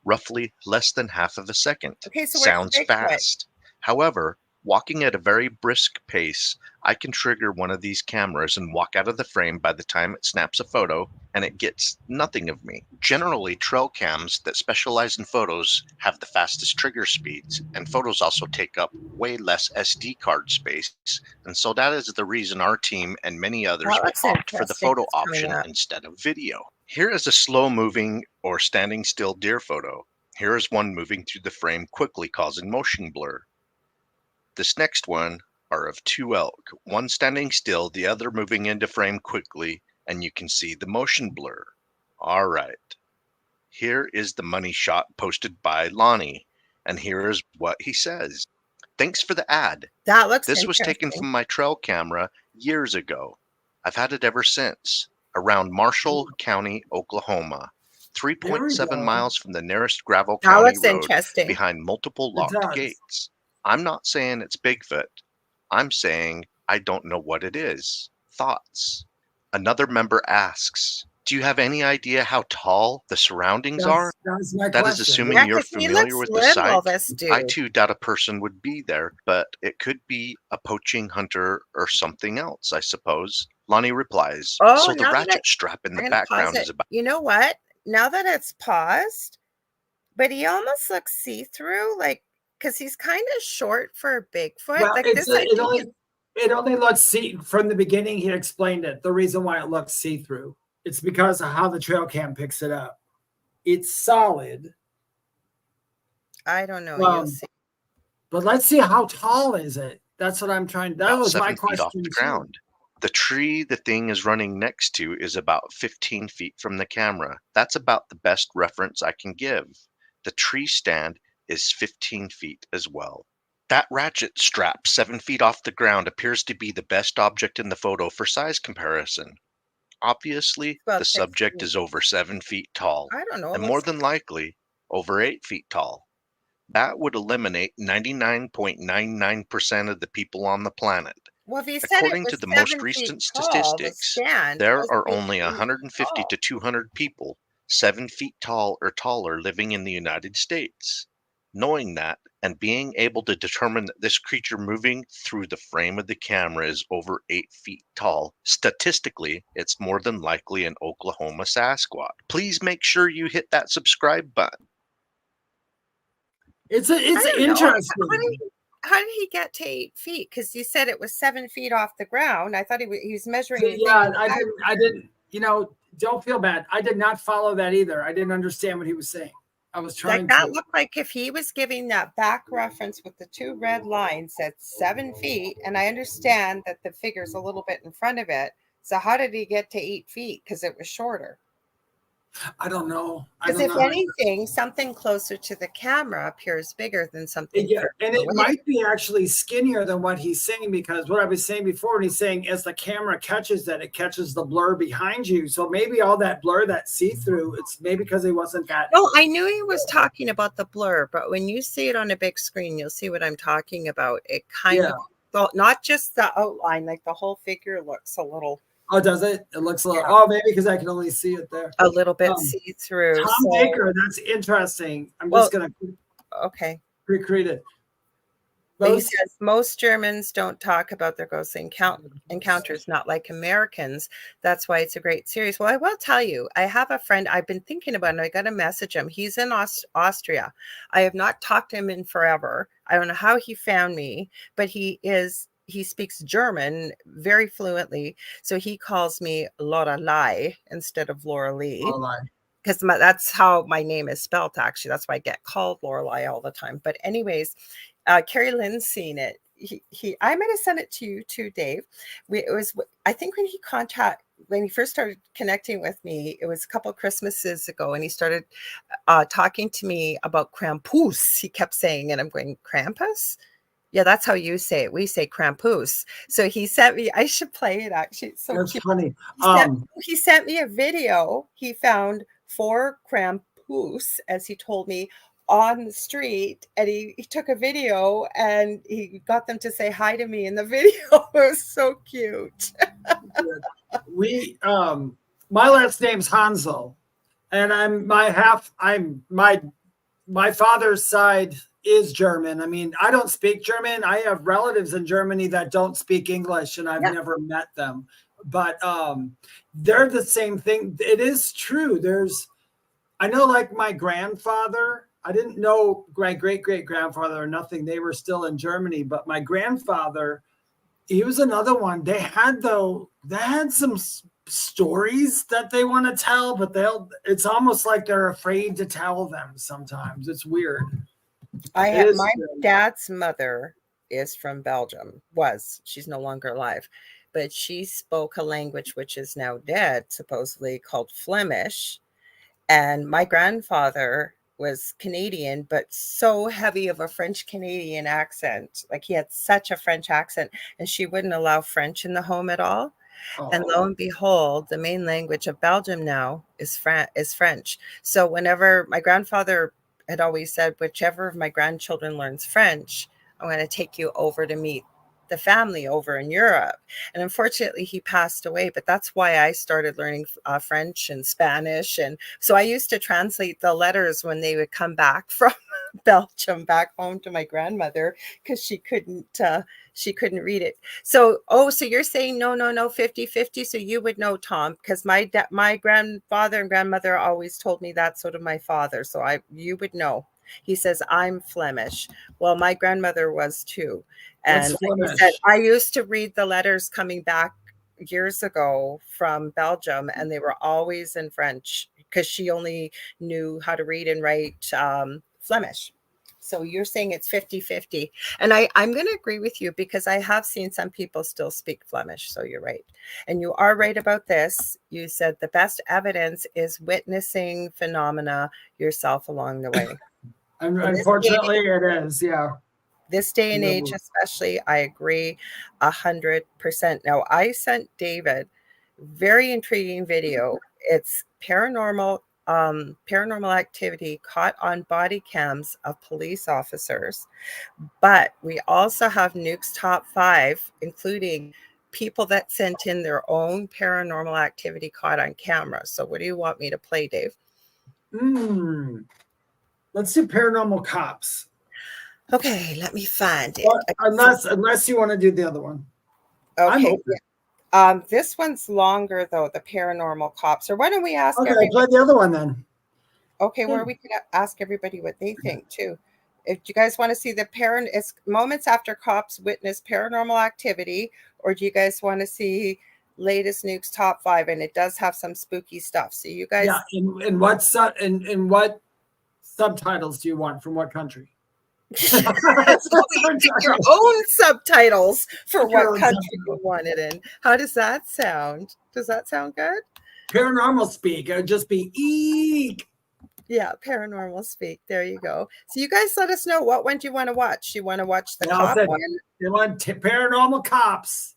roughly less than half of a second. Okay, so sounds fast. However, walking at a very brisk pace, I can trigger one of these cameras and walk out of the frame by the time it snaps a photo, and it gets nothing of me. Generally, trail cams that specialize in photos have the fastest trigger speeds, and photos also take up way less SD card space, and so that is the reason our team and many others will opt for the photo option instead of video. Here is a slow-moving or standing still deer photo. Here is one moving through the frame quickly, causing motion blur. This next one are of 2 elk, one standing still, the other moving into frame quickly, and you can see the motion blur. All right. Here is the money shot posted by Lonnie, and here is what he says. Thanks for the ad. That looks This was taken from my trail camera years ago. I've had it ever since, around Marshall County, Oklahoma, 3.7 miles from the nearest gravel county road, behind multiple locked gates. I'm not saying it's Bigfoot. I'm saying I don't know what it is. Thoughts? Another member asks, do you have any idea how tall the surroundings are? That is assuming you're familiar with the site. I too doubt a person would be there, but it could be a poaching hunter or something else, I suppose. Lonnie replies, so the ratchet strap in the background is about... You know what? Now that it's paused, but he almost looks see-through, like, because he's kind of short for a Bigfoot. Well, like it only looks from the beginning. He explained it. The reason why it looks see-through, it's because of how the trail cam picks it up. It's solid. I don't know. You'll see. But let's see, how tall is it? That's what I'm trying. That was my question. Off the ground. The tree the thing is running next to is about 15 feet from the camera. That's about the best reference I can give. The tree stand is 15 feet as well. That ratchet strap 7 feet off the ground appears to be the best object in the photo for size comparison. Obviously, the subject is over 7 feet tall, I don't know, and more than likely over 8 feet tall. That would eliminate 99.99% of the people on the planet. Well, according to the most recent statistics, there are only 150 to 200 people 7 feet tall or taller living in the United States. Knowing that and being able to determine that this creature moving through the frame of the camera is over 8 feet tall, statistically, it's more than likely an Oklahoma Sasquatch. Please make sure you hit that subscribe button. It's interesting. How did he get to 8 feet? Because you said it was 7 feet off the ground. I thought he was measuring. Yeah, I didn't. You know, don't feel bad. I did not follow that either. I didn't understand what he was saying. I was trying that looked like if he was giving that back reference with the 2 red lines at 7 feet, and I understand that the figure's a little bit in front of it. So how did he get to 8 feet? Because it was shorter. I don't know. Because if anything, something closer to the camera appears bigger than something. Yeah, and it might be actually skinnier than what he's saying, because what I was saying before, and he's saying as the camera catches that, it catches the blur behind you. So maybe all that blur, that see-through, it's maybe because he wasn't that. No, I knew he was talking about the blur, but when you see it on a big screen, you'll see what I'm talking about. It kind of, not just the outline, like the whole figure looks a little. Oh, does it? It looks a little. Oh, maybe because I can only see it there. A little bit see-through. Tom Baker, that's interesting. I'm just gonna recreate it. He says most Germans don't talk about their ghostly encounters, not like Americans. That's why it's a great series. Well, I will tell you, I have a friend I've been thinking about, and I got to message him. He's in Austria. I have not talked to him in forever. I don't know how he found me, but he speaks German very fluently. So he calls me Lorilei instead of Lorilei. Because that's how my name is spelled, actually. That's why I get called Lorilei all the time. But anyways, Carrie Lynn's seen it. I might have sent it to you too, Dave. I think when he first started connecting with me, it was a couple of Christmases ago, and he started talking to me about Krampus. He kept saying, and I'm going, Krampus? Yeah, that's how you say it. We say Krampus. So he sent me, I should play it actually. It's so That's cute. funny. He sent me a video. He found 4 Krampus, as he told me, on the street, and he took a video and he got them to say hi to me in the video. It was so cute. My last name's Hanzel, and my father's side is German. I mean, I don't speak German. I have relatives in Germany that don't speak English, and I've never met them. But they're the same thing. It is true. I know, like my grandfather, I didn't know my great-great-grandfather or nothing. They were still in Germany, but my grandfather, he was another one. They had some stories that they want to tell, but it's almost like they're afraid to tell them sometimes. It's weird. My dad's mother is from Belgium. She's no longer alive, but she spoke a language which is now dead, supposedly called Flemish. And my grandfather was Canadian, but so heavy of a French Canadian accent. Like, he had such a French accent, and she wouldn't allow French in the home at all. And lo and behold, the main language of Belgium now is French. So whenever my grandfather had always said, whichever of my grandchildren learns French, I'm going to take you over to meet the family over in Europe. And unfortunately, he passed away, but that's why I started learning French and Spanish. And so I used to translate the letters when they would come back from Belgium back home to my grandmother, because she couldn't read it. So you're saying no 50-50. So you would know, Tom, because my grandfather and grandmother always told me that, so did my father. So you would know. He says, I'm Flemish. Well, my grandmother was too. And like I said, I used to read the letters coming back years ago from Belgium, and they were always in French, because she only knew how to read and write Flemish. So you're saying it's 50-50. And I'm going to agree with you, because I have seen some people still speak Flemish. So you're right. And you are right about this. You said the best evidence is witnessing phenomena yourself along the way. Unfortunately, it is. Yeah. This day and age, especially, I agree 100%. Now, I sent David very intriguing video. It's paranormal activity caught on body cams of police officers. But we also have Nuke's top 5, including people that sent in their own paranormal activity caught on camera. So what do you want me to play, Dave? Let's do paranormal cops. Okay, let me find it. Well, unless you want to do the other one. Okay. This one's longer, though, the paranormal cops. Or why don't we ask everybody? Play the other one then. Okay, where we can ask everybody what they think too. If you guys want to see it's moments after cops witness paranormal activity, or do you guys want to see latest Nuke's top 5? And it does have some spooky stuff. So you guys, in what subtitles do you want? From what country? Your own subtitles for what country you want it in. How does that sound? Does that sound good? Paranormal speak. It would just be eek. Yeah, paranormal speak. There you go. So you guys let us know, what one do you want to watch? You want to watch the cop one? You want paranormal cops.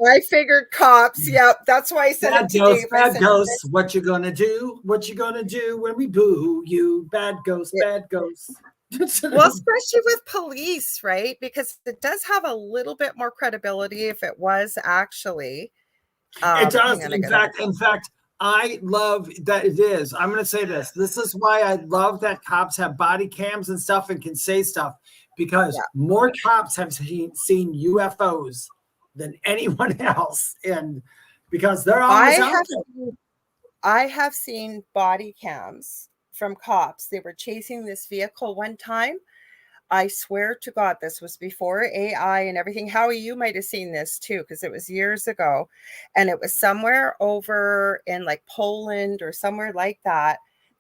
I figured cops. Yep, that's why I said bad ghost, bad ghost. What you gonna do? What you gonna do when we boo you? Bad ghost, bad ghost. Well, especially with police, right? Because it does have a little bit more credibility if it was actually. It does. In fact, I love that it is. I'm going to say this. This is why I love that cops have body cams and stuff and can say stuff, because more cops have seen UFOs than anyone else. And because they're always out there. I have seen body cams from cops. They were chasing this vehicle one time. I swear to God, this was before AI and everything. Howie, you might have seen this too, because it was years ago. And it was somewhere over in like Poland or somewhere like that.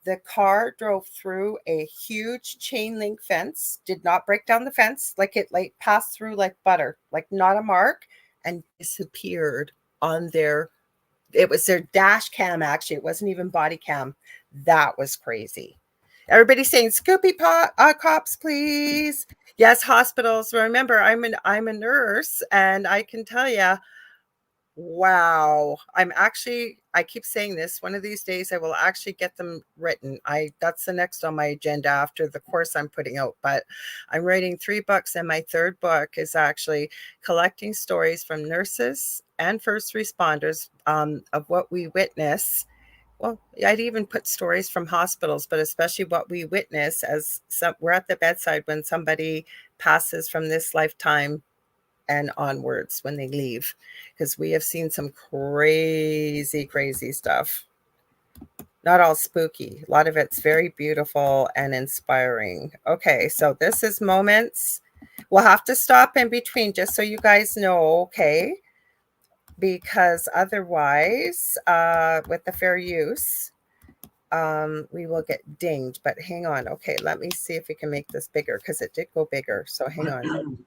The car drove through a huge chain link fence, did not break down the fence, it passed through like butter, like not a mark, and disappeared on it was their dash cam, actually. It wasn't even body cam. That was crazy. Everybody's saying Scoopy cops, please. Yes, hospitals. Remember, I'm a nurse, and I can tell you, wow. I keep saying this. One of these days I will actually get them written. That's the next on my agenda after the course I'm putting out. But I'm writing 3 books, and my 3rd book is actually collecting stories from nurses and first responders of what we witness. Well, I'd even put stories from hospitals, but especially what we witness as we're at the bedside when somebody passes from this lifetime and onwards when they leave, because we have seen some crazy stuff. Not all spooky. A lot of it's very beautiful and inspiring. Okay, so this is moments. We'll have to stop in between just so you guys know, okay? Because otherwise, with the fair use, we will get dinged. But hang on. Okay, let me see if we can make this bigger, because it did go bigger. So hang on.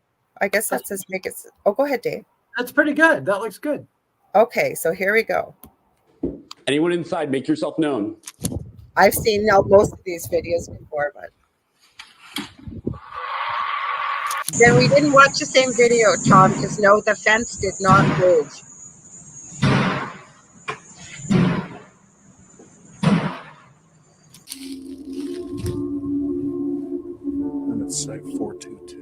I guess that's as big as. Oh, go ahead, Dave. That's pretty good. That looks good. Okay, so here we go. Anyone inside, make yourself known. I've seen most of these videos before, but then we didn't watch the same video, Tom, because no, the fence did not move. Limit site 422.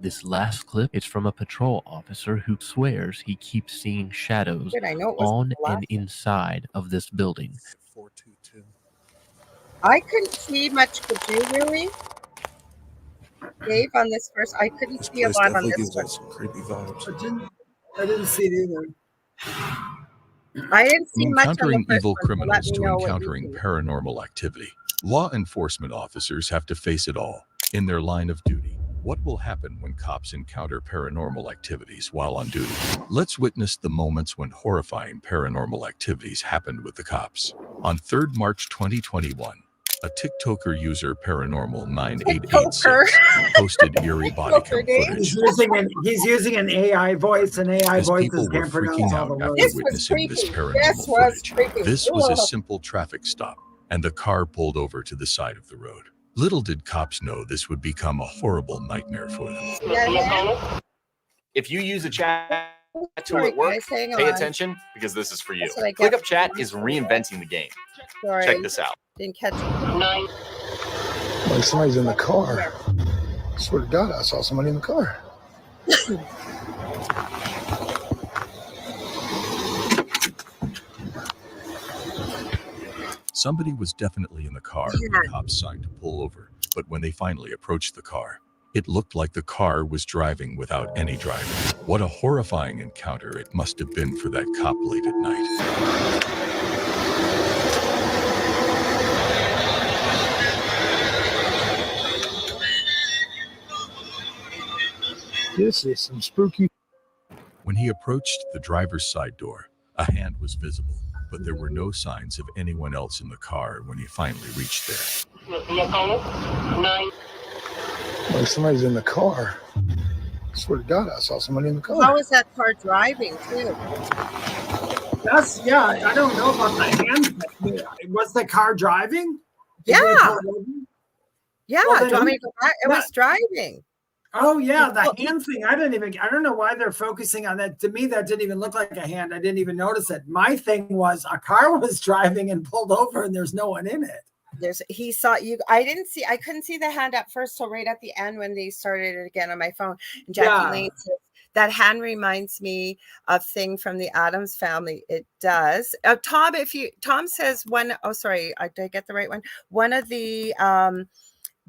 This last clip is from a patrol officer who swears he keeps seeing shadows on and inside of this building. 422. I couldn't see much. Could you really, Dave, on this first? I couldn't see a lot on this one. Some creepy vibes. I didn't see it either. I didn't see much on the Encountering first evil one, so let criminals me to know what encountering you see. paranormal activity. Law enforcement officers have to face it all in their line of duty. What will happen when cops encounter paranormal activities while on duty? Let's witness the moments when horrifying paranormal activities happened with the cops. On 3rd March 2021, a TikToker user Paranormal 9886 posted eerie body cam footage. He's using an AI voice, and AI As voices people were can't pronounce freaking all the out words. after witnessing this paranormal footage. This was a simple traffic stop, and the car pulled over to the side of the road. Little did cops know this would become a horrible nightmare for them. If you use a chat tool at work, pay attention, because this is for you. ClickUp Chat is reinventing the game. Check this out. Didn't catch it. Like somebody's in the car. I swear to God, I saw somebody in the car. Somebody was definitely in the car when the cops signed to pull over, but when they finally approached the car, it looked like the car was driving without any driver. What a horrifying encounter it must have been for that cop late at night. This is some spooky. When he approached the driver's side door, a hand was visible, but there were no signs of anyone else in the car when he finally reached there. Like somebody's in the car. I swear to God, I saw somebody in the car. How is that car driving, too? I don't know about the hand. Was the car driving? Yeah. Yeah, Well, do you want me to go back? It was driving. Oh yeah, the hand thing. I don't know why they're focusing on that. To me, that didn't even look like a hand. I didn't even notice it. My thing was a car was driving and pulled over and there's no one in it. He saw you. I couldn't see the hand at first till right at the end when they started it again on my phone. And Jackie Lane says, that hand reminds me of thing from the Addams Family. It does. Tom says did I get the right one? One of the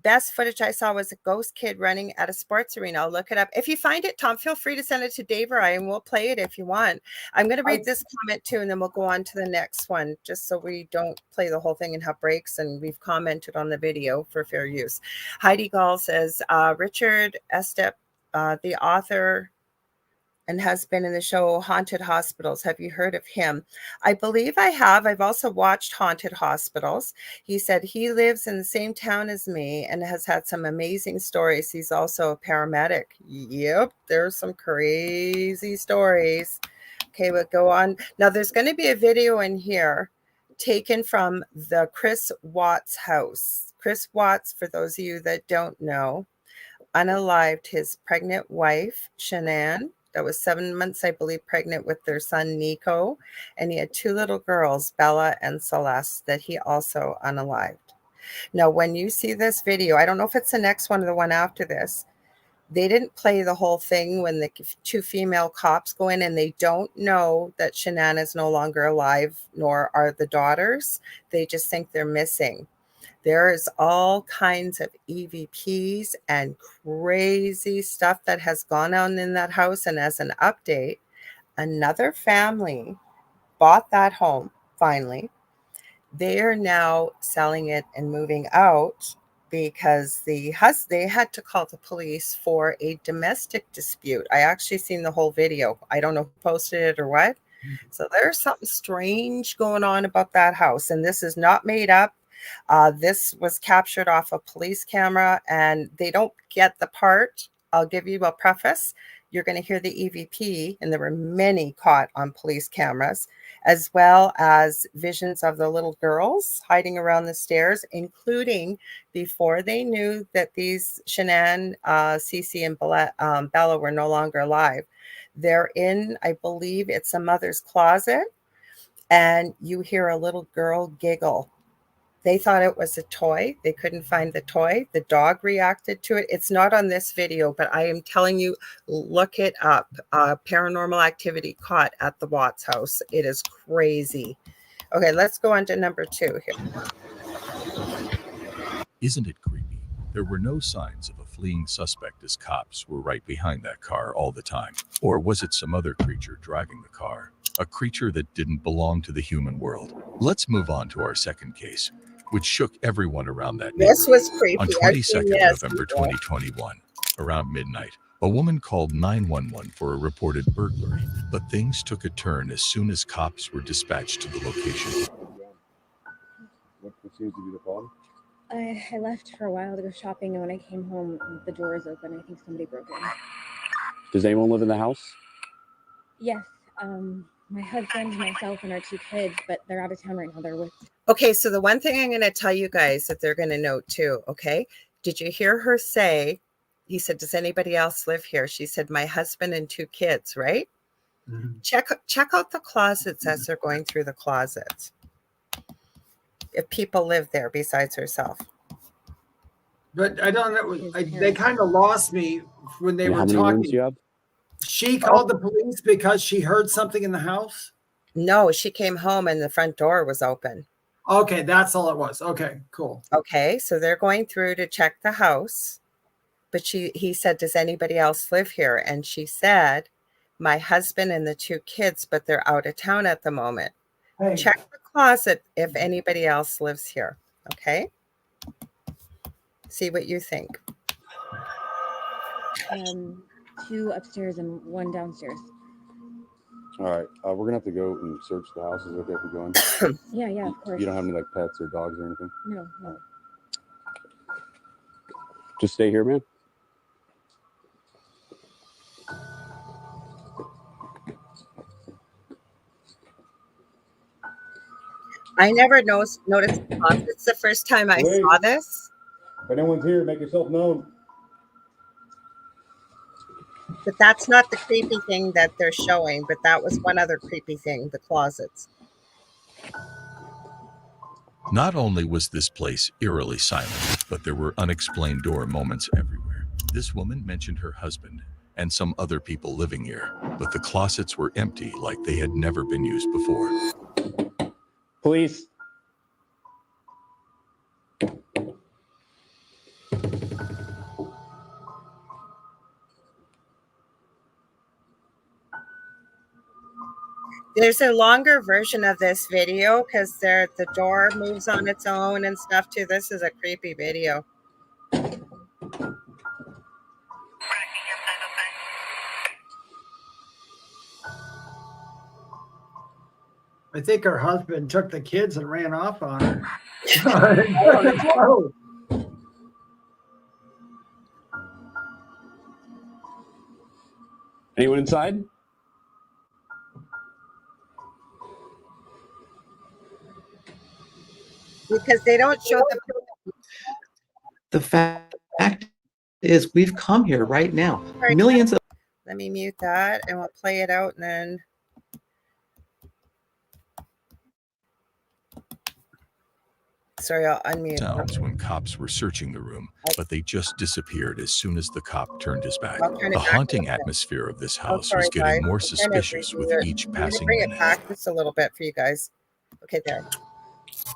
best footage I saw was a ghost kid running at a sports arena. I'll look it up. If you find it, Tom, feel free to send it to Dave or I, and we'll play it if you want. I'm going to read this comment too, and then we'll go on to the next one, just so we don't play the whole thing and have breaks. And we've commented on the video for fair use. Heidi Gall says, Richard Estep, the author and has been in the show Haunted Hospitals. Have you heard of him? I believe I have. I've also watched Haunted Hospitals. He said he lives in the same town as me and has had some amazing stories. He's also a paramedic. Yep, there's some crazy stories. Okay, we'll go on. Now, there's going to be a video in here taken from the Chris Watts house. Chris Watts, for those of you that don't know, unalived his pregnant wife, Shanann, that was 7 months, I believe, pregnant with their son, Nico. And he had 2 little girls, Bella and Celeste, that he also unalived. Now, when you see this video, I don't know if it's the next one or the one after this, they didn't play the whole thing when the 2 female cops go in and they don't know that Shanann is no longer alive, nor are the daughters. They just think they're missing. There is all kinds of EVPs and crazy stuff that has gone on in that house. And as an update, another family bought that home finally. They are now selling it and moving out because they had to call the police for a domestic dispute. I actually seen the whole video. I don't know who posted it or what. So there's something strange going on about that house. And this is not made up. This was captured off a police camera, and they don't get the part. I'll give you a preface. You're going to hear the EVP, and there were many caught on police cameras, as well as visions of the little girls hiding around the stairs, including before they knew that these Shanann, Cece, and Bella were no longer alive. They're in, I believe it's a mother's closet, and you hear a little girl giggle. They thought it was a toy. They couldn't find the toy. The dog reacted to it. It's not on this video, but I am telling you, look it up. Paranormal activity caught at the Watts house. It is crazy. Okay, let's go on to number 2 here. Isn't it creepy? There were no signs of a fleeing suspect as cops were right behind that car all the time. Or was it some other creature driving the car? A creature that didn't belong to the human world. Let's move on to our second case, which shook everyone around that neighborhood. This was creepy. On 22nd November 2021, around midnight, a woman called 911 for a reported burglary, but things took a turn as soon as cops were dispatched to the location. What seems to be the problem? I left for a while to go shopping, and when I came home, the door was open. I think somebody broke in. Does anyone live in the house? Yes. My husband, myself, and our 2 kids, but they're out of town right now. They're with. Okay, so the one thing I'm going to tell you guys that they're going to note too, okay? Did you hear her say, he said, does anybody else live here? She said, my husband and 2 kids, right? Mm-hmm. Check out the closets as they're going through the closets. If people live there besides herself. But I don't know. They kind of lost me when they were talking. How many rooms do you have? She called the police because she heard something in the house? No, she came home and the front door was open. Okay, that's all it was. Okay, cool. Okay, so they're going through to check the house. But he said, does anybody else live here? And she said, my husband and the 2 kids, but they're out of town at the moment. Hey. Check the closet if anybody else lives here. Okay? See what you think. 2 upstairs and 1 downstairs. All right, we're gonna have to go and search the house. Is it okay if we're going? Yeah, of course. You don't have any like pets or dogs or anything? No. Just stay here, man. I never noticed the closet. It's the first time I saw this. If anyone's here, make yourself known. But that's not the creepy thing that they're showing, but that was one other creepy thing, the closets. Not only was this place eerily silent, but there were unexplained door moments everywhere. This woman mentioned her husband and some other people living here, but the closets were empty like they had never been used before. Police. There's a longer version of this video because the door moves on its own and stuff too. This is a creepy video. I think her husband took the kids and ran off on her. Anyone inside? Because they don't show the fact is we've come here right now. Millions of. Let me mute that and we'll play it out and then. Sorry, I'll unmute. Sounds when cops were searching the room, but they just disappeared as soon as the cop turned his back. The haunting atmosphere of this house was getting more suspicious with each passing minute. Bring it back just a little bit for you guys. Okay, there.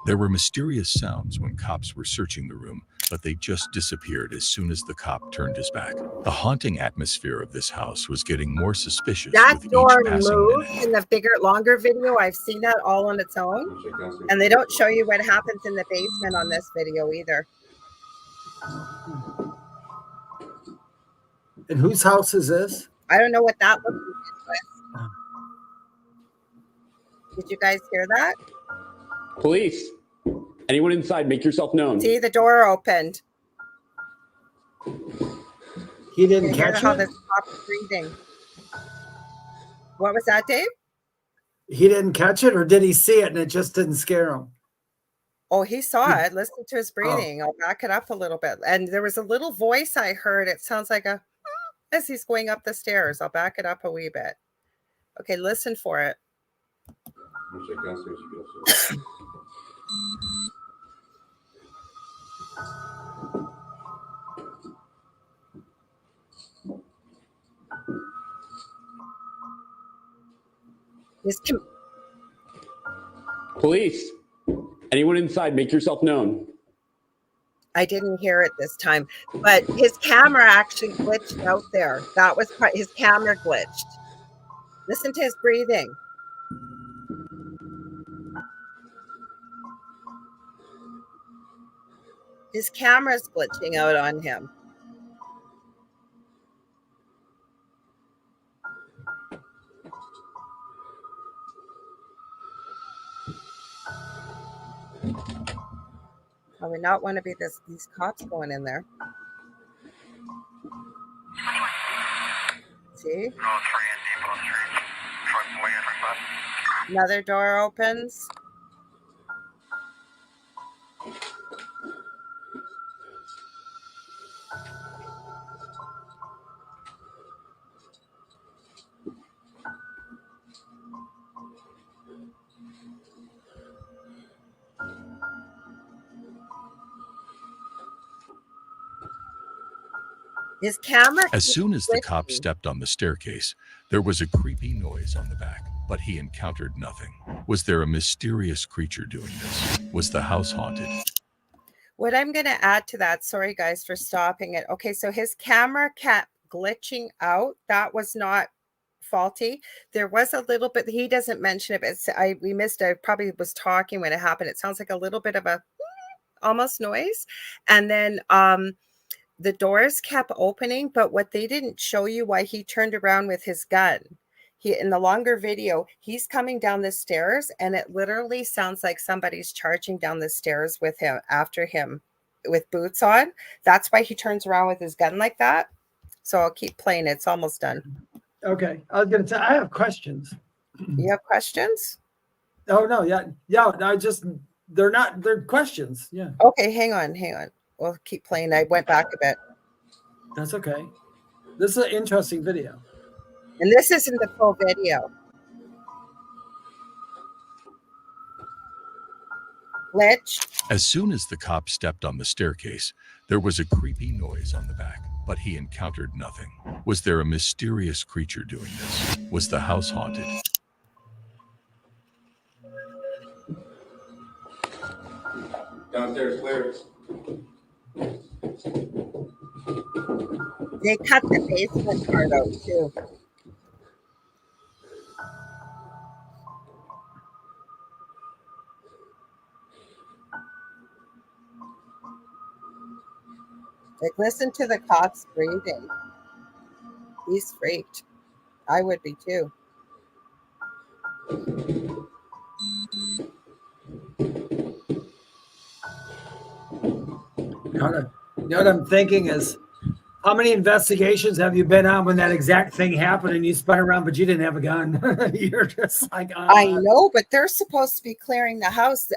There were mysterious sounds when cops were searching the room, but they just disappeared as soon as the cop turned his back. The haunting atmosphere of this house was getting more suspicious with each passing minute. In the bigger, longer video, I've seen that all on its own, and they don't show you what happens in the basement on this video either. And whose house is this? I don't know what that looks like. Did you guys hear that? Police. Anyone inside, make yourself known. See, the door opened. He didn't catch how it? this cop's breathing. What was that, Dave? He didn't catch it, or did he see it and it just didn't scare him? Oh, he saw it. Listen to his breathing. I'll back it up a little bit. And there was a little voice I heard. It sounds like a as he's going up the stairs. I'll back it up a wee bit. Okay, listen for it. Police. Anyone inside, make yourself known. I didn't hear it this time, but his camera actually glitched out there. That was his camera glitched. Listen to his breathing. His camera's glitching out on him. I would not want to be these cops going in there. See? Another door opens. His camera. As soon as the cop stepped on the staircase, there was a creepy noise on the back, but he encountered nothing. Was there a mysterious creature doing this? Was the house haunted? What I'm going to add to that, sorry guys for stopping it. Okay, so his camera kept glitching out. That was not faulty. There was a little bit, he doesn't mention it, but we missed, I probably was talking when it happened. It sounds like a little bit of a almost noise. And then the doors kept opening, but what they didn't show you why he turned around with his gun. In the longer video, he's coming down the stairs and it literally sounds like somebody's charging down the stairs with him, after him with boots on. That's why he turns around with his gun like that. So I'll keep playing. It's almost done. Okay. I was going to say, I have questions. You have questions? Oh, no. Yeah. They're questions. Yeah. Okay. Hang on. We'll keep playing. I went back a bit. That's okay. This is an interesting video. And this isn't the full video. Glitch. As soon as the cop stepped on the staircase, there was a creepy noise on the back, but he encountered nothing. Was there a mysterious creature doing this? Was the house haunted? Downstairs clear. They cut the basement part out too. Like, listen to the cops breathing. He's freaked. I would be too. know what I'm thinking is, how many investigations have you been on when that exact thing happened and you spun around, but you didn't have a gun? You're just like, I know, but they're supposed to be clearing the house.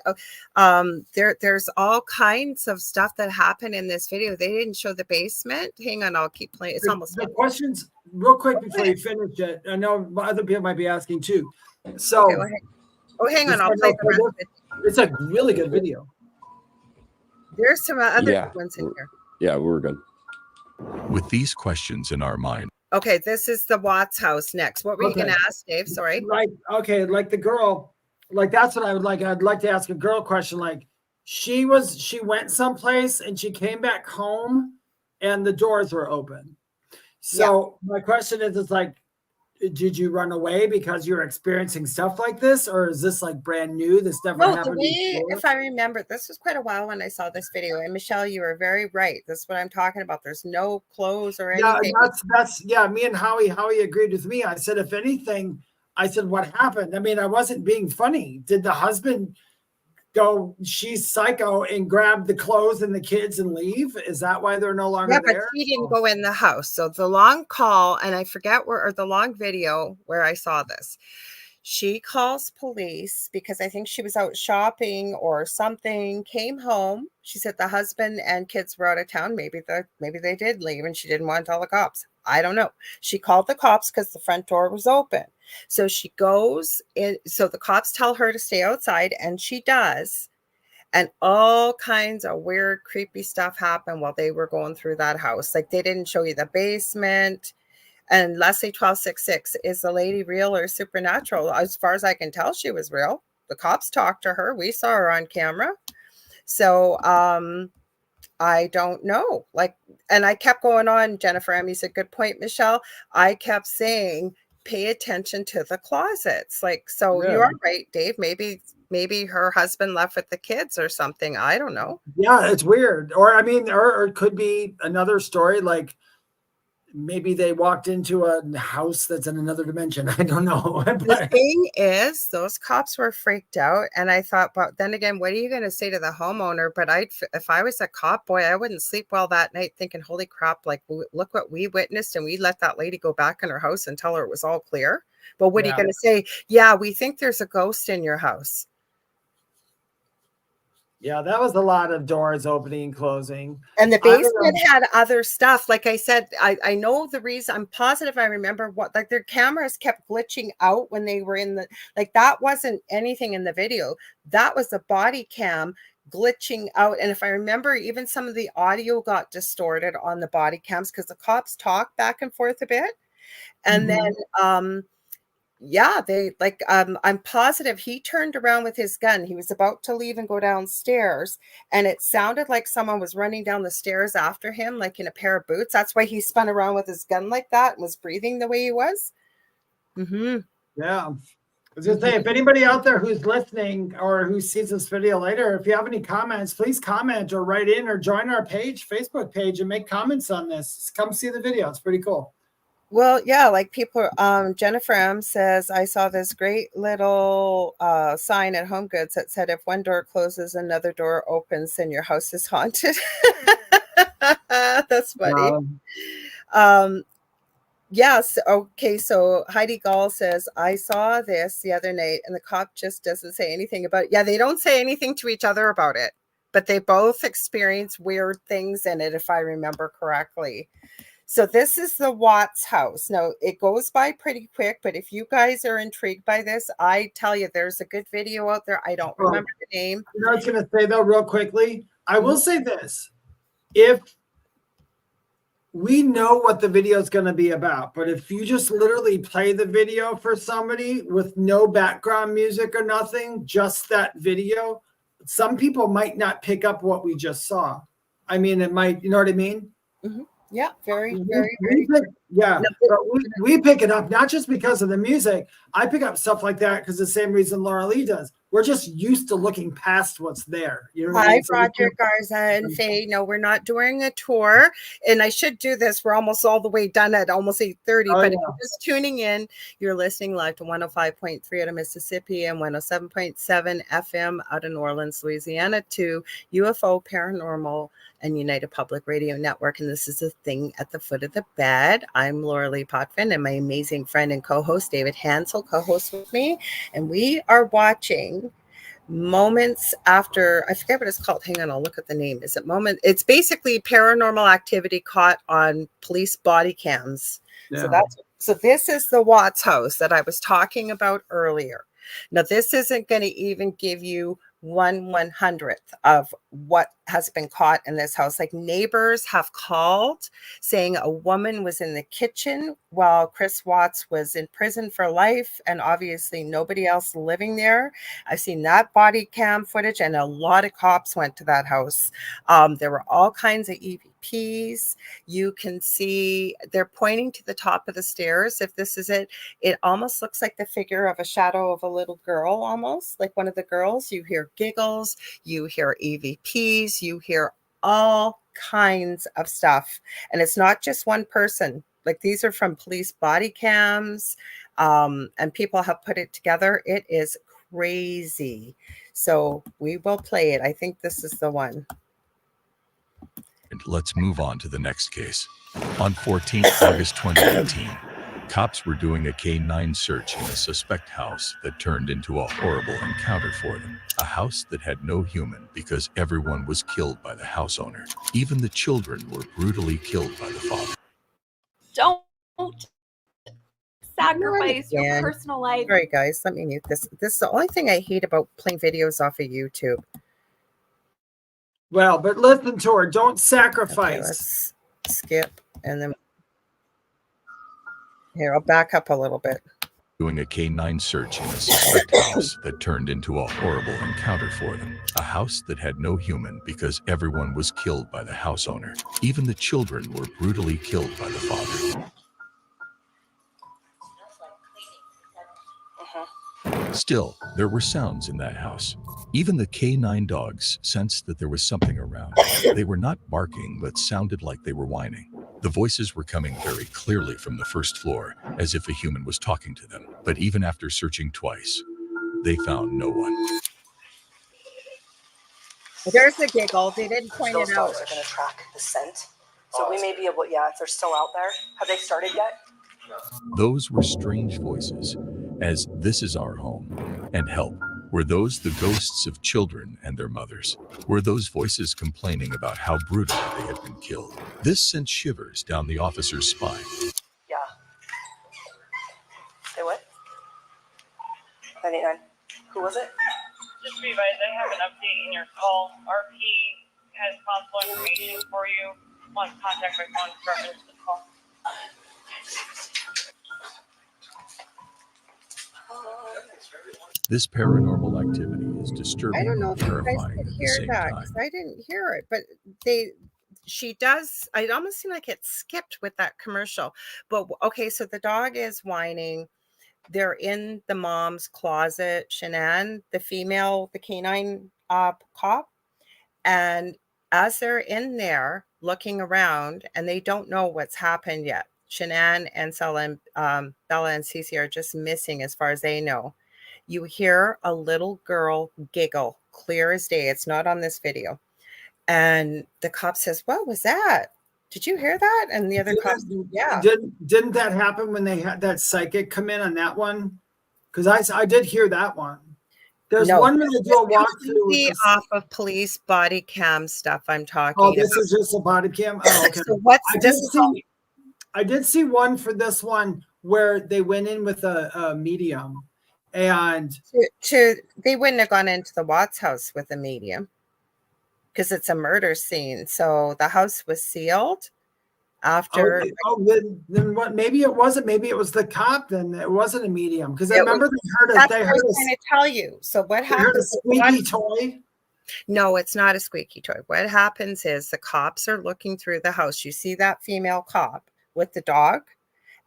There's all kinds of stuff that happened in this video. They didn't show the basement. Hang on, I'll keep playing. It's almost the questions real quick before you finish it. I know other people might be asking too. So, okay, hang on, I'll play the rest of it. It's a really good video. There's some other ones in here. Yeah, we're good. With these questions in our mind. Okay, this is the Watts house next. What were you going to ask, Dave? Sorry. Like, okay, like the girl, like that's what I would like. I'd like to ask a girl question. Like, she went someplace and she came back home and the doors were open. So my question is, it's like, did you run away because you're experiencing stuff like this, or is this like brand new? This never happened before? If I remember, this was quite a while when I saw this video. And Michelle, you were very right. This is what I'm talking about. There's no clothes or anything. Yeah, me and Howie agreed with me. I said, if anything, I said, what happened? I mean, I wasn't being funny. Did the husband go, she's psycho, and grab the clothes and the kids and leave? Is that why they're no longer there? Yeah, but he didn't go in the house. So the long call, and I forget where, or the long video where I saw this, she calls police because I think she was out shopping or something, came home. She said the husband and kids were out of town. Maybe they did leave and she didn't want to tell the cops. I don't know. She called the cops because the front door was open. So she goes in. So the cops tell her to stay outside, and she does. And all kinds of weird, creepy stuff happened while they were going through that house. Like, they didn't show you the basement. And Leslie 1266, is the lady real or supernatural? As far as I can tell, she was real. The cops talked to her. We saw her on camera. So I don't know. Like, and I kept going on. Jennifer M, you said, good point, Michelle. I kept saying, pay attention to the closets. Like, so you are right, Dave. Maybe her husband left with the kids or something. I don't know. Yeah, it's weird. Or I mean, or it could be another story, like maybe they walked into a house that's in another dimension. I don't know. The thing is, those cops were freaked out. And I thought, but then again, what are you going to say to the homeowner? But if I was a cop, boy, I wouldn't sleep well that night thinking, holy crap, like, look what we witnessed. And we let that lady go back in her house and tell her it was all clear. But what are you going to say? Yeah, we think there's a ghost in your house. Yeah, that was a lot of doors opening and closing. And the basement had other stuff. Like I said, I know the reason. I'm positive I remember what, like, their cameras kept glitching out when they were in the, like, that wasn't anything in the video. That was the body cam glitching out. And if I remember, even some of the audio got distorted on the body cams because the cops talked back and forth a bit. And then, yeah, they like, I'm positive he turned around with his gun. He was about to leave and go downstairs, and it sounded like someone was running down the stairs after him, like in a pair of boots. That's why he spun around with his gun like that and was breathing the way he was. Yeah. I was going to say, if anybody out there who's listening or who sees this video later, if you have any comments, please comment or write in or join our page, Facebook page, and make comments on this. Come see the video. It's pretty cool. Well, yeah, like people, Jennifer M says, I saw this great little sign at Home Goods that said, if one door closes, another door opens, then your house is haunted. That's funny. Yes. Okay. So Heidi Gall says, I saw this the other night and the cop just doesn't say anything about it. Yeah, they don't say anything to each other about it, but they both experience weird things in it, if I remember correctly. So this is the Watts house. Now, it goes by pretty quick, but if you guys are intrigued by this, I tell you, there's a good video out there. I don't remember the name. You know what I was going to say, though, real quickly? I will say this. If we know what the video is going to be about, but if you just literally play the video for somebody with no background music or nothing, just that video, some people might not pick up what we just saw. I mean, it might, you know what I mean? Yeah, very. Yeah, but we pick it up not just because of the music. I pick up stuff like that because the same reason Lorilei does. We're just used to looking past what's there. You know what I mean? Roger, Garza, and Faye. No, we're not doing a tour, and I should do this. We're almost all the way done at almost 8:30. But if you're just tuning in, you're listening live to 105.3 out of Mississippi and 107.7 FM out of New Orleans, Louisiana, to UFO Paranormal and United Public Radio Network. And this is The Thing at the Foot of the Bed. I'm Lorilei Potvin, and my amazing friend and co-host David Hanzel co-hosts with me. And we are watching Moments After, I forget what it's called. Hang on, I'll look at the name. Is it Moment? It's basically paranormal activity caught on police body cams. Yeah. So this is the Watts house that I was talking about earlier. Now, this isn't going to even give you 1/100th of what has been caught in this house. Like, neighbors have called saying a woman was in the kitchen while Chris Watts was in prison for life, and obviously nobody else living there. I've seen that body cam footage, and a lot of cops went to that house. There were all kinds of EVPs. You can see they're pointing to the top of the stairs. If this is it, it almost looks like the figure of a shadow of a little girl, almost like one of the girls. You hear giggles, you hear EVPs, you hear all kinds of stuff. And it's not just one person. Like, these are from police body cams, and people have put it together. It is crazy. So we will play it. I think this is the one. Let's move on to the next case. On 14th August 2018, cops were doing a K9 search in a suspect house that turned into a horrible encounter for them. A house that had no human because everyone was killed by the house owner. Even the children were brutally killed by the father. Don't sacrifice your personal life. All right, guys, let me mute this. This is the only thing I hate about playing videos off of YouTube. Well, but listen to her. Don't sacrifice. Okay, let's skip, and then here, I'll back up a little bit. Doing a K9 search in a suspect house that turned into a horrible encounter for them. A house that had no human because everyone was killed by the house owner. Even the children were brutally killed by the father. Still, there were sounds in that house. Even the K9 dogs sensed that there was something around. They were not barking, but sounded like they were whining. The voices were coming very clearly from the first floor, as if a human was talking to them. But even after searching twice, they found no one. There's a giggle. They didn't point it out. Those dogs are going to track the scent. So we may be able, if they're still out there. Have they started yet? Those were strange voices, as "This is our home" and "Help." Were those the ghosts of children and their mothers? Were those voices complaining about how brutally they had been killed? This sent shivers down the officer's spine. Yeah. Say what? 99. Who was it? Just to be advised, I have an update in your call. RP has possible information for you. Want contact by phone reference to the call. This paranormal activity is disturbing. I don't know and if you guys terrifying could at the hear same that, time. because I didn't hear it, but she does. I almost seem like it skipped with that commercial. But okay, so the dog is whining. They're in the mom's closet, Shanann, the female, the canine cop. And as they're in there looking around, and they don't know what's happened yet. Shanann and Bella and Cece are just missing as far as they know. You hear a little girl giggle, clear as day. It's not on this video. And the cop says, "What was that? Did you hear that?" And the other cop, yeah. Didn't that happen when they had that psychic come in on that one? Because I did hear that one. There's one where they do a walkthrough off of police body cam stuff I'm talking about. Oh, this is just a body cam? Oh, okay. So I did see one for this one where they went in with a medium, and they wouldn't have gone into the Watts house with a medium because it's a murder scene. So the house was sealed after. Then what? Maybe it wasn't. Maybe it was the cop. Then it wasn't a medium, because I remember they heard it. That's what I was going to tell you. So what happens? A squeaky toy. No, it's not a squeaky toy. What happens is the cops are looking through the house. You see that female cop with the dog.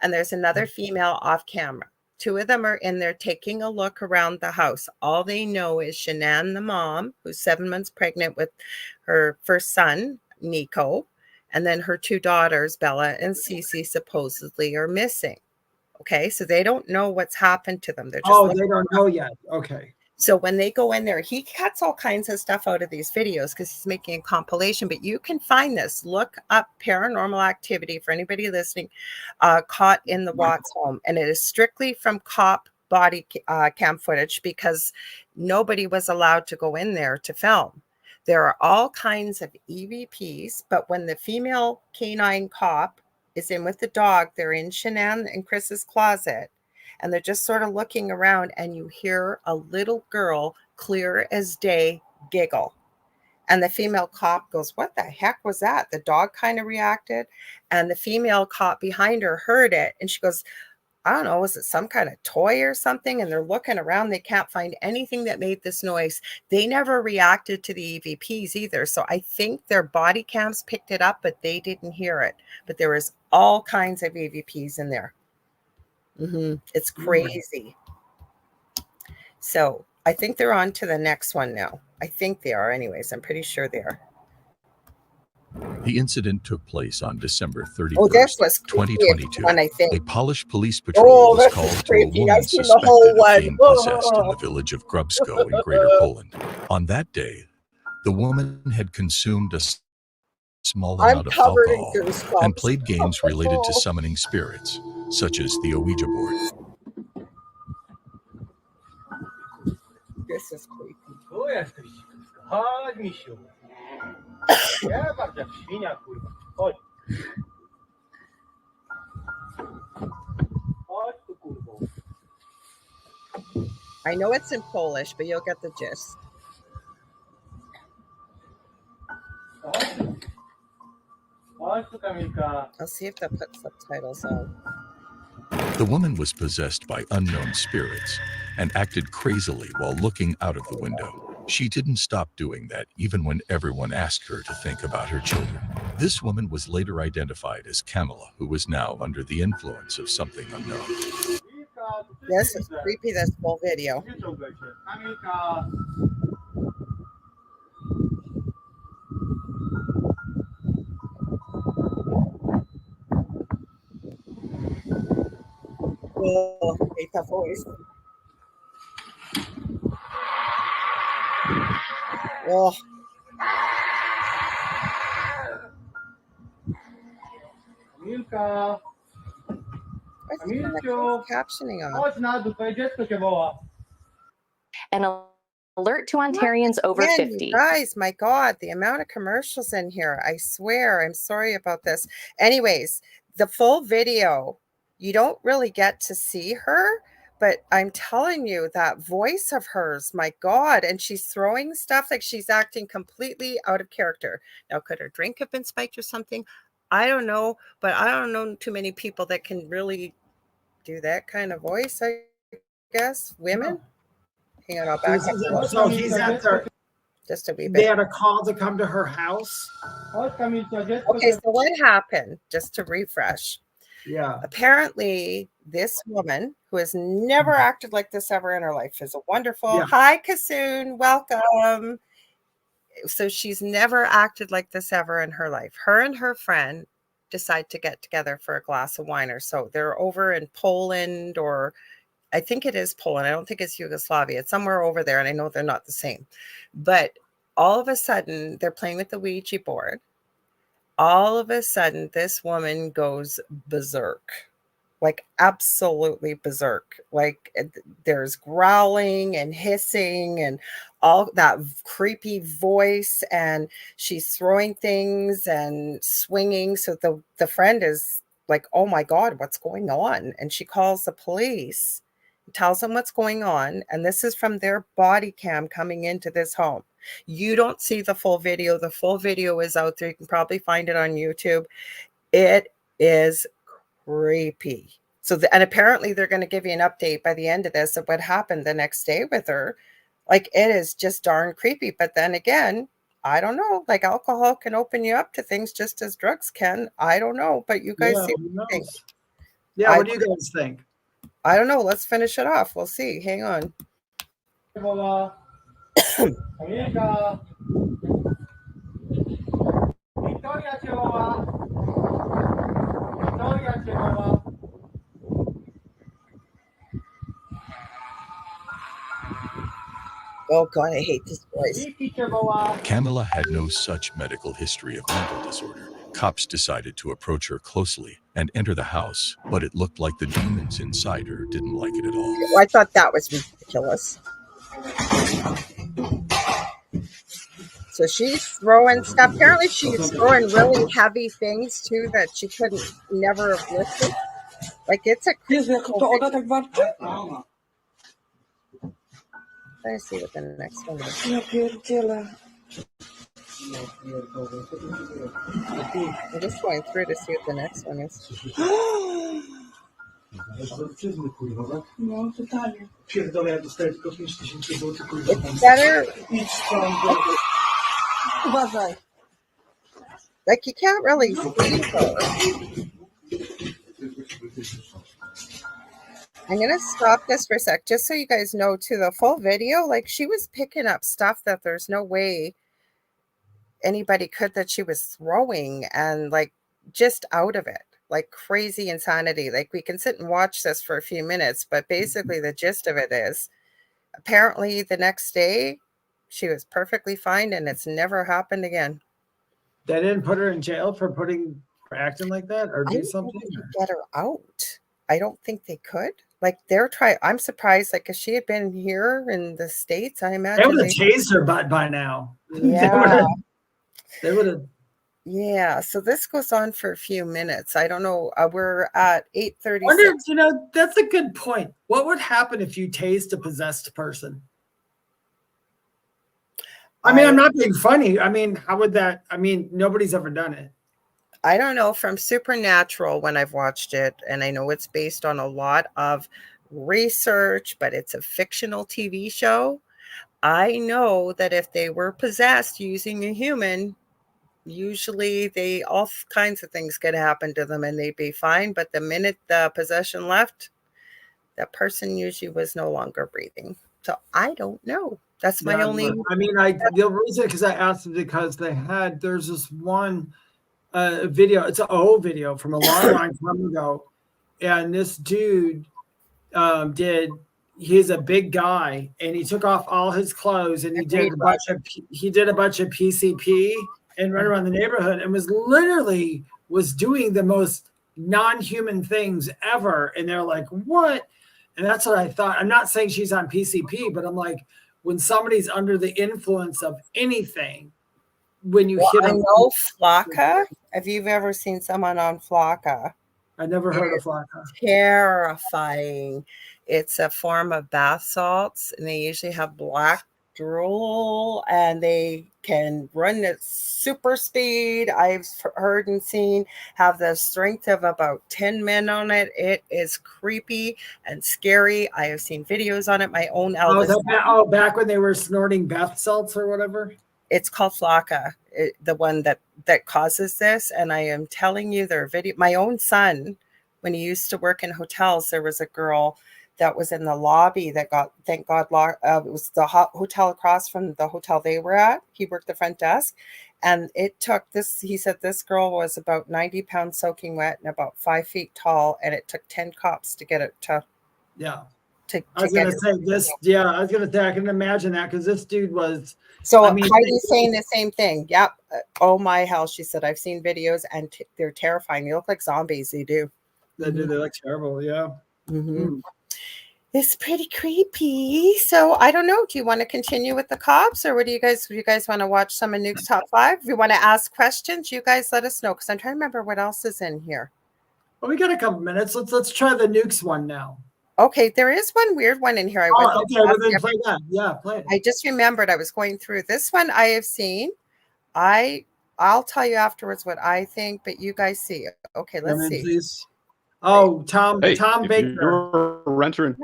and there's another female off camera. 2 of them are in there taking a look around the house. All they know is Shanann, the mom, who's 7 months pregnant with her first son, Nico, and then her 2 daughters, Bella and Cece, supposedly are missing. Okay, so they don't know what's happened to them. They're just they don't know yet. Okay. So when they go in there, he cuts all kinds of stuff out of these videos because he's making a compilation, but you can find this. Look up Paranormal Activity for anybody listening, Caught in the Watts home. And it is strictly from cop body cam footage because nobody was allowed to go in there to film. There are all kinds of EVPs, but when the female canine cop is in with the dog, they're in Shanann and Chris's closet, and they're just sort of looking around, and you hear a little girl, clear as day, giggle. And the female cop goes, "What the heck was that?" The dog kind of reacted, and the female cop behind her heard it, and she goes, "I don't know, was it some kind of toy or something?" And they're looking around. They can't find anything that made this noise. They never reacted to the EVPs either. So I think their body cams picked it up, but they didn't hear it. But there was all kinds of EVPs in there. It's crazy. So I think they're on to the next one now. I think they are anyways. I'm pretty sure they are. The incident took place on December 31st, 2022. One, I think. A Polish police patrol was called to a woman suspected of being possessed in the village of Grubsko in Greater Poland. On that day, the woman had consumed a small amount of alcohol and played games related to summoning spirits, such as the Ouija board. This is creepy. I know it's in Polish, but you'll get the gist. I'll see if they'll put subtitles on. The woman was possessed by unknown spirits and acted crazily while looking out of the window. She didn't stop doing that even when everyone asked her to think about her children. This woman was later identified as Kamala, who was now under the influence of something unknown. This is creepy, this full video. Oh, hate that voice. Oh. Captioning on. An alert to Ontarians over 50. Guys, my God, the amount of commercials in here. I swear, I'm sorry about this. Anyways, the full video, you don't really get to see her, but I'm telling you, that voice of hers, my God, and she's throwing stuff like she's acting completely out of character. Now, could her drink have been spiked or something? I don't know, but I don't know too many people that can really do that kind of voice, I guess. Women? Hang on, I'll back up. So he's at their, just a wee bit. They had a call to come to her house. Okay, so what happened? Just to refresh. Yeah. Apparently, this woman who has never acted like this ever in her life is a wonderful. Yeah. Hi, Kasoon. Welcome. So she's never acted like this ever in her life. Her and her friend decide to get together for a glass of wine or so. They're over in Poland, or I think it is Poland. I don't think it's Yugoslavia. It's somewhere over there, and I know they're not the same. But all of a sudden, they're playing with the Ouija board. All of a sudden, this woman goes berserk, like absolutely berserk. Like there's growling and hissing and all that creepy voice, and she's throwing things and swinging. So the friend is like, "Oh my God, what's going on?" And she calls the police, tells them what's going on. And this is from their body cam coming into this home. You don't see the full video. The full video is out there. You can probably find it on YouTube. It is creepy. So, and apparently they're going to give you an update by the end of this of what happened the next day with her. Like, it is just darn creepy. But then again, I don't know. Like, alcohol can open you up to things just as drugs can. I don't know. But you guys see what you think. Yeah, what do you guys think? I don't know. Let's finish it off. We'll see. Hang on. Oh God, I hate this voice. Camilla had no such medical history of mental disorder. Cops decided to approach her closely and enter the house, but it looked like the demons inside her didn't like it at all. Well, I thought that was ridiculous. So she's throwing stuff. Apparently she's throwing really heavy things too that she couldn't never have lifted. Like it's a Let's see what the next one is. I'm just going through to see what the next one is. It's better. Like you can't really see her. I'm going to stop this for a sec, just so you guys know, to the full video, like she was picking up stuff that there's no way anybody could, that she was throwing, and like just out of it, like crazy insanity. Like we can sit and watch this for a few minutes, but basically the gist of it is apparently the next day she was perfectly fine and it's never happened again. They didn't put her in jail for acting like that or do something? Get her out. I don't think they could. Like I'm surprised, like if she had been here in the States, I imagine they would have tased her butt by now. Yeah. They would have. Yeah. So this goes on for a few minutes. I don't know. We're at 8:36. Wonder, that's a good point. What would happen if you tased a possessed person? I mean, I'm not being funny. I mean, how would that? I mean, nobody's ever done it. I don't know, from Supernatural when I've watched it, and I know it's based on a lot of research, but it's a fictional TV show. I know that if they were possessed using a human, usually all kinds of things could happen to them and they'd be fine. But the minute the possession left, that person usually was no longer breathing. So I don't know. That's my only. I mean, the reason because I asked them because there's this one video. It's an old video from a long time ago, and this dude he's a big guy, and he took off all his clothes and he did a bunch of PCP and ran around the neighborhood and was doing the most non-human things ever. And they're like, what? And that's what I thought. I'm not saying she's on PCP, but I'm like, when somebody's under the influence of anything, when you hit them. I know Flocka. Have you ever seen someone on Flocka? I never heard of Flocka. Terrifying. It's a form of bath salts, and they usually have black drool, and they can run at super speed. I've heard and seen have the strength of about 10 men on it. It is creepy and scary. I have seen videos on it. My own eldest. Back when they were snorting bath salts or whatever. It's called Flocka, the one that causes this. And I am telling you, there are videos. My own son, when he used to work in hotels, there was a girl that was in the lobby that got, thank God, it was the hotel across from the hotel they were at. He worked the front desk. And it took this, he said this girl was about 90 pounds soaking wet and about 5 feet tall. And it took 10 cops to get it to. Yeah. I was going to say this. Yeah, I was going to say, I can imagine that because this dude was. So Heidi's saying the same thing. Yep. Oh my hell. She said, I've seen videos and they're terrifying. They look like zombies. They do. They do. They look terrible. Yeah. Mm-hmm. It's pretty creepy. So I don't know. Do you want to continue with the cops, or what do you guys want to watch some of Nuke's top 5? If you want to ask questions, you guys let us know, because I'm trying to remember what else is in here. Well, we got a couple minutes. Let's try the Nukes one now. Okay, there is one weird one in here. Okay, well then play that. Yeah, play it. I just remembered I was going through this one. I have seen. I'll tell you afterwards what I think, but you guys see it. Okay, let's see. Please. Oh, Tom Baker. You're a renter in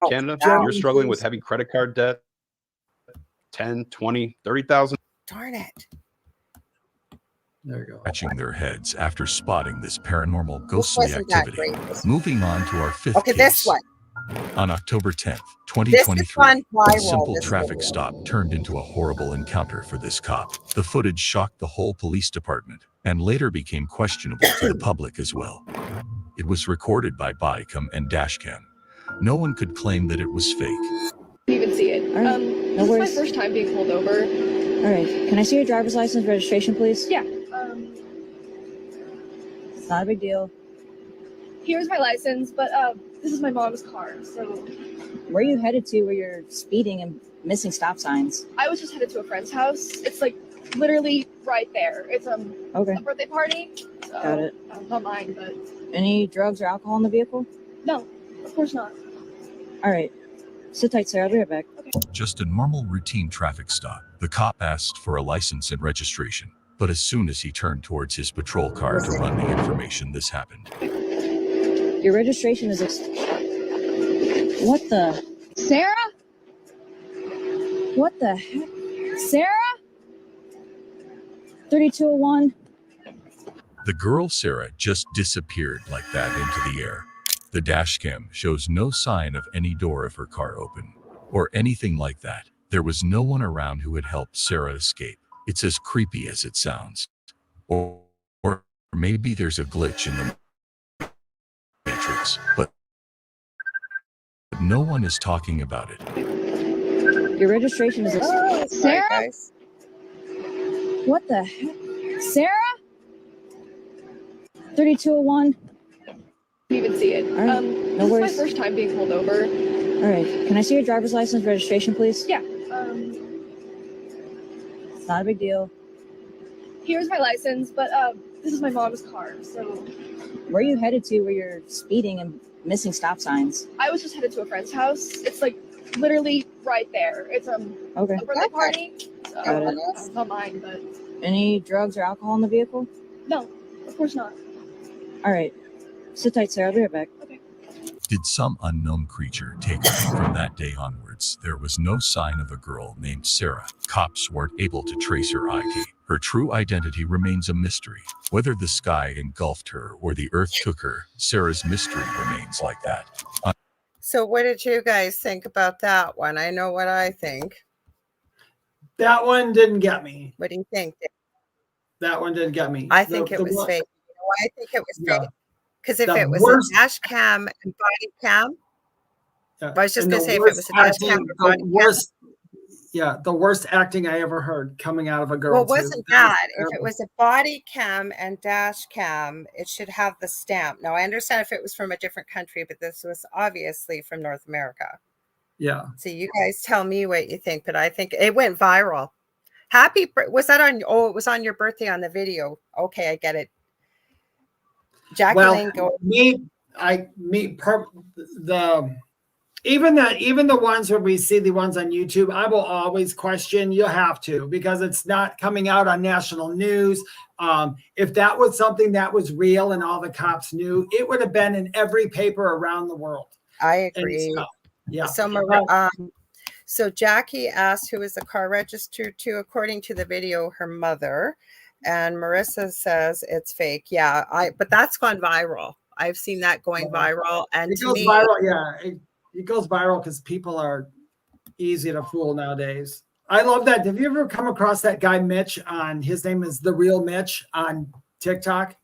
Canada. You're struggling with heavy credit card debt. 10, 20, 30,000. Darn it. There you go. Scratching their heads after spotting this paranormal ghostly activity. Moving on to our fifth case. This one. On October 10th, 2023, a simple traffic stop turned into a horrible encounter for this cop. The footage shocked the whole police department and later became questionable to the public as well. It was recorded by bodycam and dashcam. No one could claim that it was fake. You can see it. Right. This is my first time being pulled over. All right. Can I see your driver's license registration, please? Yeah. It's not a big deal. Here's my license, but this is my mom's car, so. Where are you headed to where you're speeding and missing stop signs? I was just headed to a friend's house. It's like literally right there. It's okay. A birthday party. So, got it. Not mine, but. Any drugs or alcohol in the vehicle? No, of course not. All right. Sit tight, sir. I'll be right back. Okay. Just a normal routine traffic stop. The cop asked for a license and registration, but as soon as he turned towards his patrol car to run the information, this happened. Your registration is what the? Sarah? What the heck? Sarah? 3201. The girl Sarah just disappeared like that into the air. The dashcam shows no sign of any door of her car open or anything like that. There was no one around who had helped Sarah escape. It's as creepy as it sounds. Or maybe there's a glitch in the matrix, but no one is talking about it. Your registration is Sarah? Guys. What the heck? Sarah? 3201. You even see it. Right. This is my first time being pulled over. All right. Can I see your driver's license registration, please? Yeah. It's not a big deal. Here's my license, but this is my mom's car, so. Where are you headed to where you're speeding and missing stop signs? I was just headed to a friend's house. It's like literally right there. It's okay. A birthday party. So, got it. Not mine, but. Any drugs or alcohol in the vehicle? No, of course not. All right. Sit tight, sir. I'll be right back. Okay. Did some unknown creature take her? From that day onwards, there was no sign of a girl named Sarah. Cops weren't able to trace her ID. Her true identity remains a mystery. Whether the sky engulfed her or the earth took her, Sarah's mystery remains like that. So what did you guys think about that one? I know what I think. That one didn't get me. What do you think? That one didn't get me. I think it was fake. You know why I think it was fake? Because if it was a dash cam and body cam, I was just going to say if it was a dash cam and body cam. The worst acting I ever heard coming out of a girl. Well, it wasn't that. If it was a body cam and dash cam, it should have the stamp. Now, I understand if it was from a different country, but this was obviously from North America. Yeah. So you guys tell me what you think, but I think it went viral. Was that on? Oh, it was on your birthday on the video. Okay, I get it. Jacqueline, even the ones where we see the ones on YouTube, I will always question. You have to, because it's not coming out on national news. If that was something that was real and all the cops knew, it would have been in every paper around the world. I agree. Yeah. So Jackie asked who is the car registered to. According to the video, her mother. And Marissa says it's fake. Yeah, but that's gone viral. I've seen that going viral. And it goes viral. Yeah, it goes viral because people are easy to fool nowadays. I love that. Have you ever come across that guy Mitch his name is The Real Mitch on TikTok?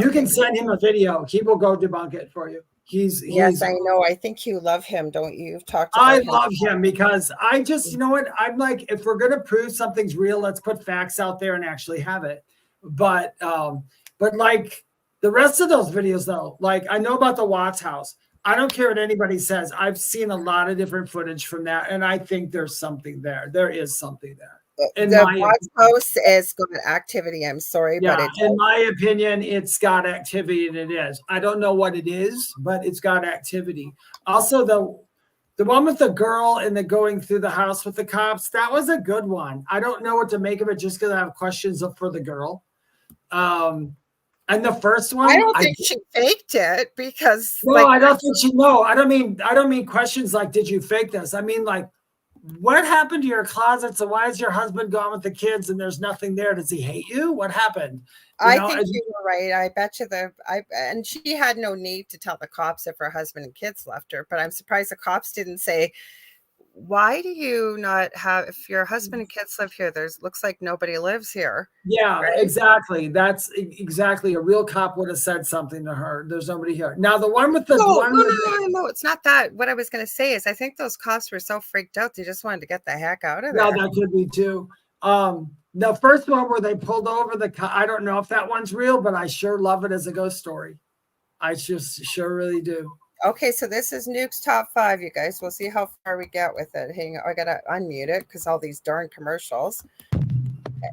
You can send him a video. He will go debunk it for you. Yes, I know. I think you love him, don't you? You've talked about I love him because I just, you know what? I'm like, if we're going to prove something's real, let's put facts out there and actually have it. But like the rest of those videos though, like I know about the Watts house. I don't care what anybody says. I've seen a lot of different footage from that. And I think there's something there. There is something there. The Watts house has got activity. I'm sorry, yeah, but in my opinion, it's got activity, and it is. I don't know what it is, but it's got activity. Also, the one with the girl and the going through the house with the cops, that was a good one. I don't know what to make of it just because I have questions for the girl. And the first one, I don't think she faked it because no, I don't think she. No, I don't mean questions like, did you fake this? I mean like, what happened to your closets? And why is your husband gone with the kids and there's nothing there? Does he hate you? What happened? I think you were right. I bet you and she had no need to tell the cops if her husband and kids left her, but I'm surprised the cops didn't say, why do you not have, if your husband and kids live here, looks like nobody lives here. Yeah, right? Exactly. That's exactly. A real cop would have said something to her. There's nobody here. Now the one with the no, it's not that. What I was going to say is I think those cops were so freaked out they just wanted to get the heck out of there. Yeah, that could be too. The first one where they pulled over I don't know if that one's real, but I sure love it as a ghost story. I just sure really do. Okay, so this is Nuke's top 5, you guys. We'll see how far we get with it. Hang on, I gotta unmute it because all these darn commercials. Okay.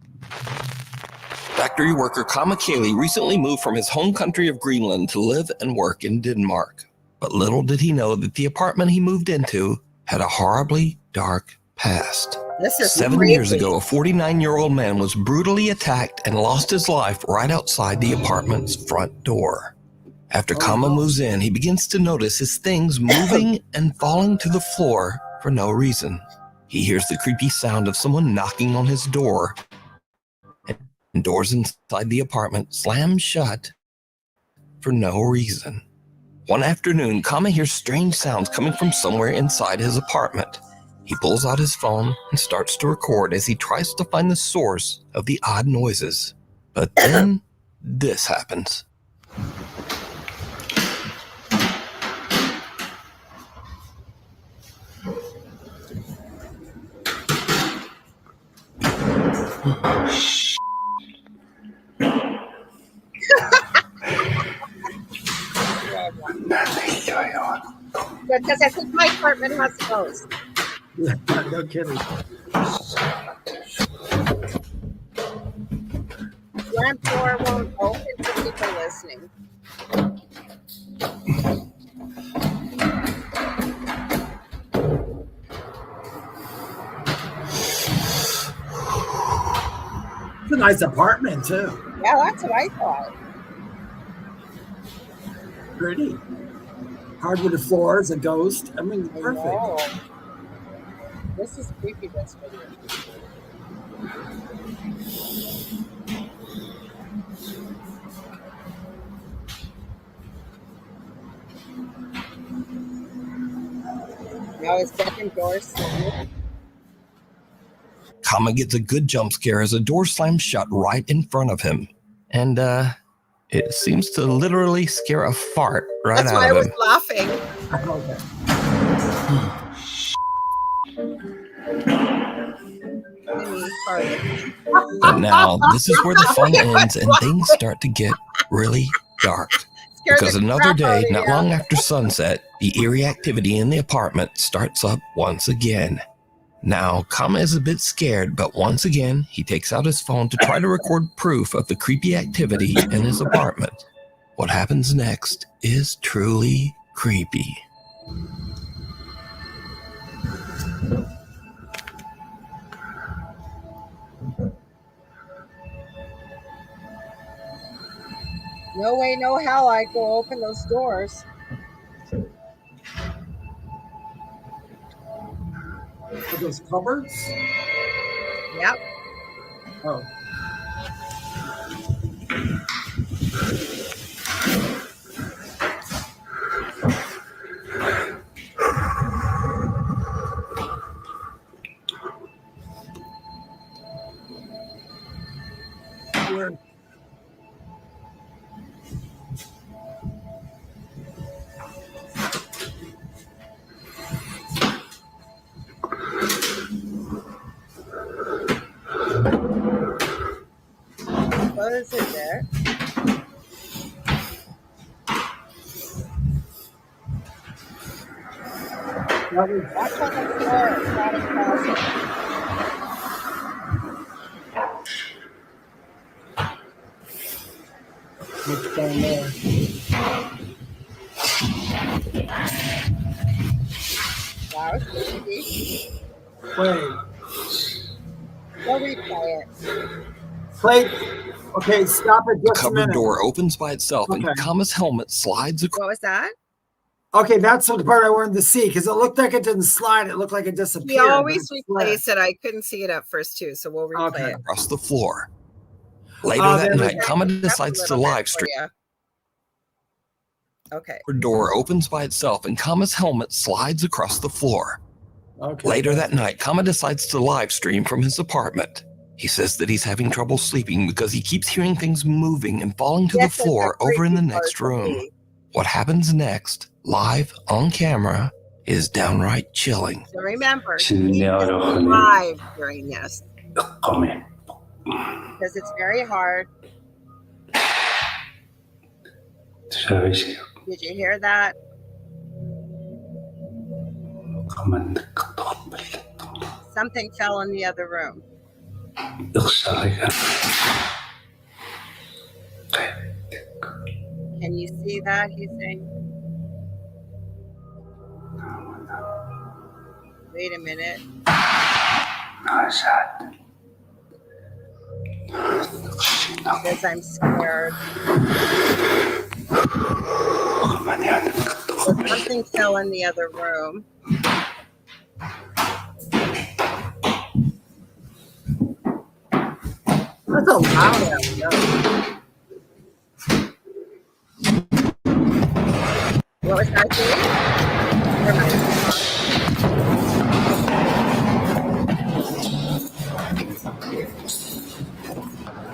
Factory worker Kama Kaylee recently moved from his home country of Greenland to live and work in Denmark. But little did he know that the apartment he moved into had a horribly dark past. 7 years ago, a 49-year-old man was brutally attacked and lost his life right outside the apartment's front door. After Kama moves in, he begins to notice his things moving and falling to the floor for no reason. He hears the creepy sound of someone knocking on his door, and doors inside the apartment slam shut for no reason. One afternoon, Kama hears strange sounds coming from somewhere inside his apartment. He pulls out his phone and starts to record as he tries to find the source of the odd noises. But then this happens. Because I think my apartment has a ghost. No kidding. Front door won't open to people listening. It's a nice apartment too. Yeah, that's what I thought. Pretty. Hardwood floors, a ghost. I mean, perfect. This is creepy, this video. Now his bedroom door slammed. Kama gets a good jump scare as a door slams shut right in front of him. And, it seems to literally scare a fart right out of him. That's why I was laughing. But now, this is where the fun ends and things start to get really dark. Because another day, not long after sunset, the eerie activity in the apartment starts up once again. Now, Kama is a bit scared, but once again, he takes out his phone to try to record proof of the creepy activity in his apartment. What happens next is truly creepy. No way, no how I go open those doors. Are those cupboards? Yep. Oh. Where? What is it there? Watch on the floor. It's not a closet. What's down there? Wow, it's creepy. Wait. Go replay it. Play. Okay, stop it just a Cupboard minute. door opens by itself and Kama's helmet slides across. What was that? Okay, that's the part I wanted to see because it looked like it didn't slide. It looked like it disappeared. We always replace it. I couldn't see it at first too, so we'll replay it. Across the floor. Later that night, Kama decides to live stream. Okay. Her door opens by itself and Kama's helmet slides across the floor. Okay. Later that night, Kama decides to live stream from his apartment. He says that he's having trouble sleeping because he keeps hearing things moving and falling to the floor over in the next room. What happens next, live on camera, is downright chilling. So remember, he's live during this. Because it's very hard. Did you hear that? Something fell in the other room. Can you see that? He's saying. Wait a minute. Because I'm scared. Something fell in the other room. That's a loud episode. What was that doing?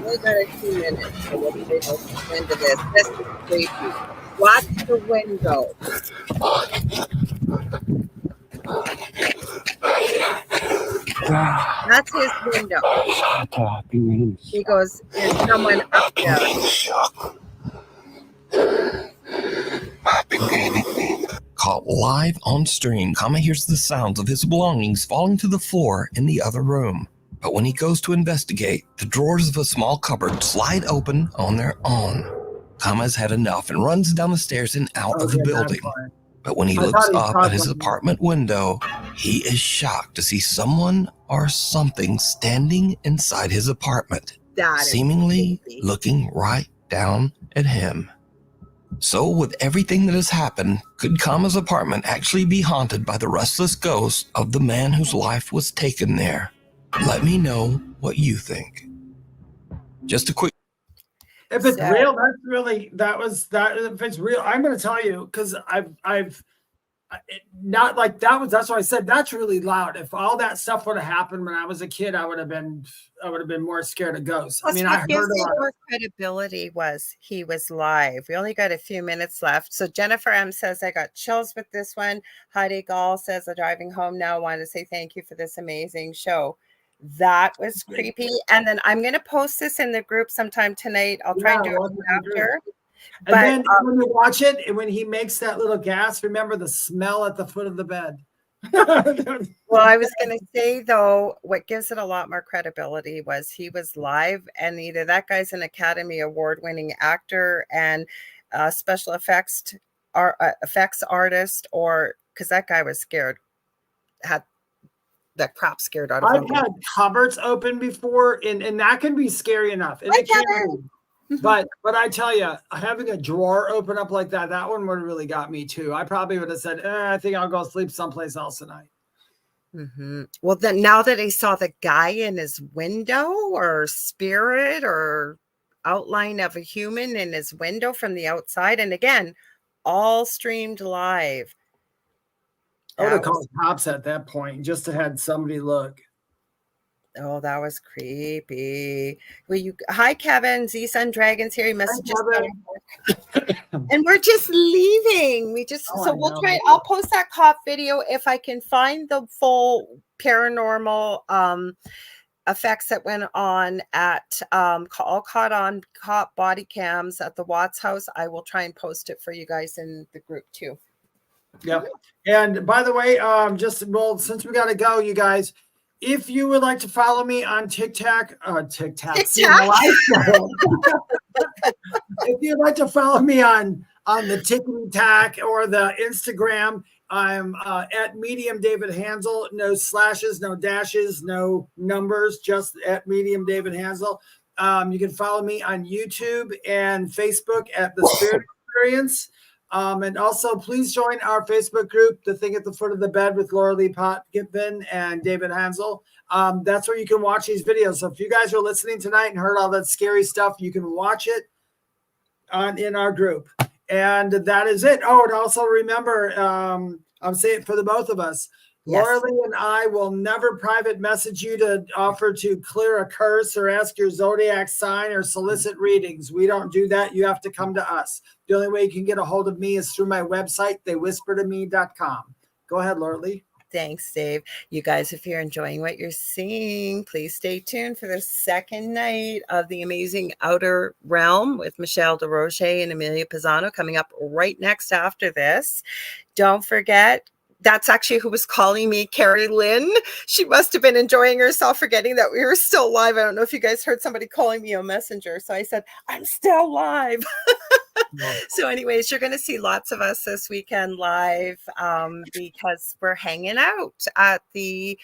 We got a 2 minutes, so we'll be able to into this. This is creepy. Watch the window. That's his window. He goes, there's someone up there. Caught live on stream, Kama hears the sounds of his belongings falling to the floor in the other room. But when he goes to investigate, the drawers of a small cupboard slide open on their own. Kama's had enough and runs down the stairs and out of the building. But when he looks up at his apartment window, he is shocked to see someone or something standing inside his apartment, seemingly looking right down at him. So with everything that has happened, could Kama's apartment actually be haunted by the restless ghost of the man whose life was taken there? Let me know what you think. Just a quick. If it's real, that's really, if it's real, I'm going to tell you, because that's why I said that's really loud. If all that stuff would have happened when I was a kid, I would have been more scared of ghosts. I mean, I heard more credibility was he was live. We only got a few minutes left. So Jennifer M says, I got chills with this one. Heidi Gall says, I'm driving home now. Wanted to say thank you for this amazing show. That was creepy. And then I'm going to post this in the group sometime tonight. I'll try and do it after. And then when you watch it, and when he makes that little gas, remember the smell at the foot of the bed. Well, I was going to say, though, what gives it a lot more credibility was he was live, and either that guy's an Academy Award-winning actor and special effects artist, or because that guy was scared, had the crap scared out of him. I've had cupboards open before, and that can be scary enough. And it can be. But I tell you, having a drawer open up like that one would have really got me too. I probably would have said, I think I'll go sleep someplace else tonight. Mm-hmm. Well, then now that he saw the guy in his window, or spirit or outline of a human in his window from the outside, and again, all streamed live. I would have called cops at that point just to have somebody look. Oh, that was creepy. Hi, Kevin. Z-Sun Dragons here. He must have just and we're just leaving. We'll try. I'll post that cop video if I can find the full paranormal effects that went on at all caught on cop body cams at the Watts house. I will try and post it for you guys in the group too. Yep. And by the way, since we got to go, you guys, if you would like to follow me on TikTok, if you'd like to follow me on the TikTok or the Instagram, I'm at Medium David Hanzel. No slashes, no dashes, no numbers, just at Medium David Hanzel. You can follow me on YouTube and Facebook at The Spirit Experience. And also, please join our Facebook group, The Thing at the Foot of the Bed with Lorilei Potvin and David Hanzel. That's where you can watch these videos. So if you guys are listening tonight and heard all that scary stuff, you can watch it in our group. And that is it. Oh, and also remember, I'm saying it for the both of us. Yes. Lorilei and I will never private message you to offer to clear a curse or ask your zodiac sign or solicit readings. We don't do that. You have to come to us. The only way you can get a hold of me is through my website, theywhispertome.com. Go ahead, Lorilei. Thanks, Dave. You guys, if you're enjoying what you're seeing, please stay tuned for the second night of the amazing Outer Realm with Michelle DeRoche and Amelia Pisano coming up right next after this. Don't forget, that's actually who was calling me, Carrie Lynn. She must have been enjoying herself, forgetting that we were still live. I don't know if you guys heard somebody calling me on Messenger. So I said, I'm still live. So anyways, you're going to see lots of us this weekend live because we're hanging out at the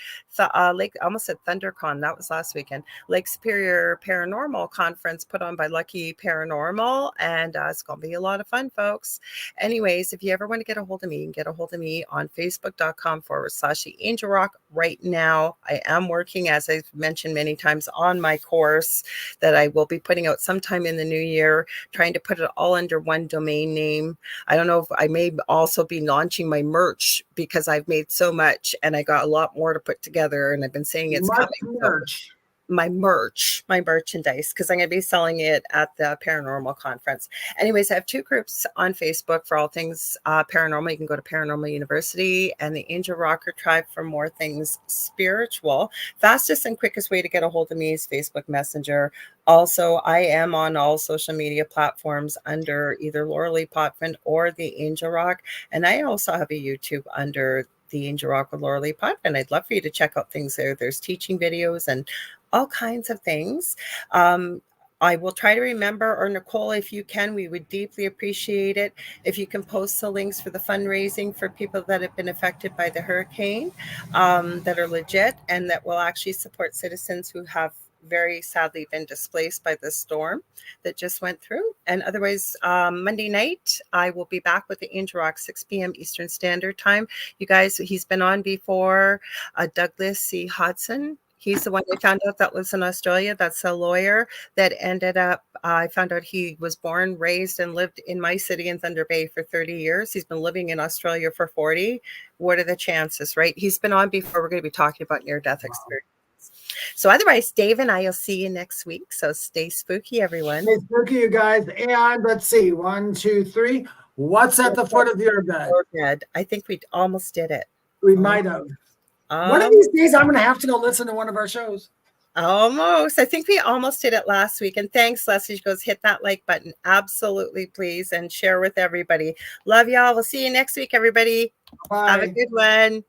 Lake, I almost said ThunderCon. That was last weekend. Lake Superior Paranormal Conference put on by Lucky Paranormal. And it's going to be a lot of fun, folks. Anyways, if you ever want to get a hold of me, you can get a hold of me on facebook.com/The Angel Rock. Right now, I am working, as I've mentioned many times, on my course that I will be putting out sometime in the new year, trying to put it all under one domain name. I don't know if I may also be launching my merch because I've made so much and I got a lot more to put together, and I've been saying it's coming. Merch. My merchandise, because I'm going to be selling it at the paranormal conference. Anyways, I have two groups on Facebook for all things paranormal. You can go to Paranormal University and the Angel Rocker Tribe for more things spiritual. Fastest and quickest way to get a hold of me is Facebook Messenger. Also, I am on all social media platforms under either Lorilei Potvin or the Angel Rock. And I also have a YouTube under the Angel Rock with Lorilei Potvin. I'd love for you to check out things there. There's teaching videos and all kinds of things. I will try to remember, or Nicole, if you can, we would deeply appreciate it if you can post the links for the fundraising for people that have been affected by the hurricane, that are legit and that will actually support citizens who have very sadly been displaced by the storm that just went through. And otherwise, Monday night, I will be back with the Angel Rock, 6 p.m. Eastern Standard Time. You guys, he's been on before, Douglas C. Hodson. He's the one I found out that lives in Australia. That's a lawyer that ended up, I found out he was born, raised, and lived in my city in Thunder Bay for 30 years. He's been living in Australia for 40. What are the chances, right? He's been on before. We're going to be talking about near-death experience. So otherwise, Dave and I will see you next week. So stay spooky, everyone. Stay spooky, you guys. And let's see, 1, 2, 3. What's at the foot of your bed? I think we almost did it. We might have. One of these days, I'm going to have to go listen to one of our shows. Almost. I think we almost did it last week. And thanks, Leslie. She goes, hit that like button. Absolutely, please. And share with everybody. Love y'all. We'll see you next week, everybody. Bye. Have a good one.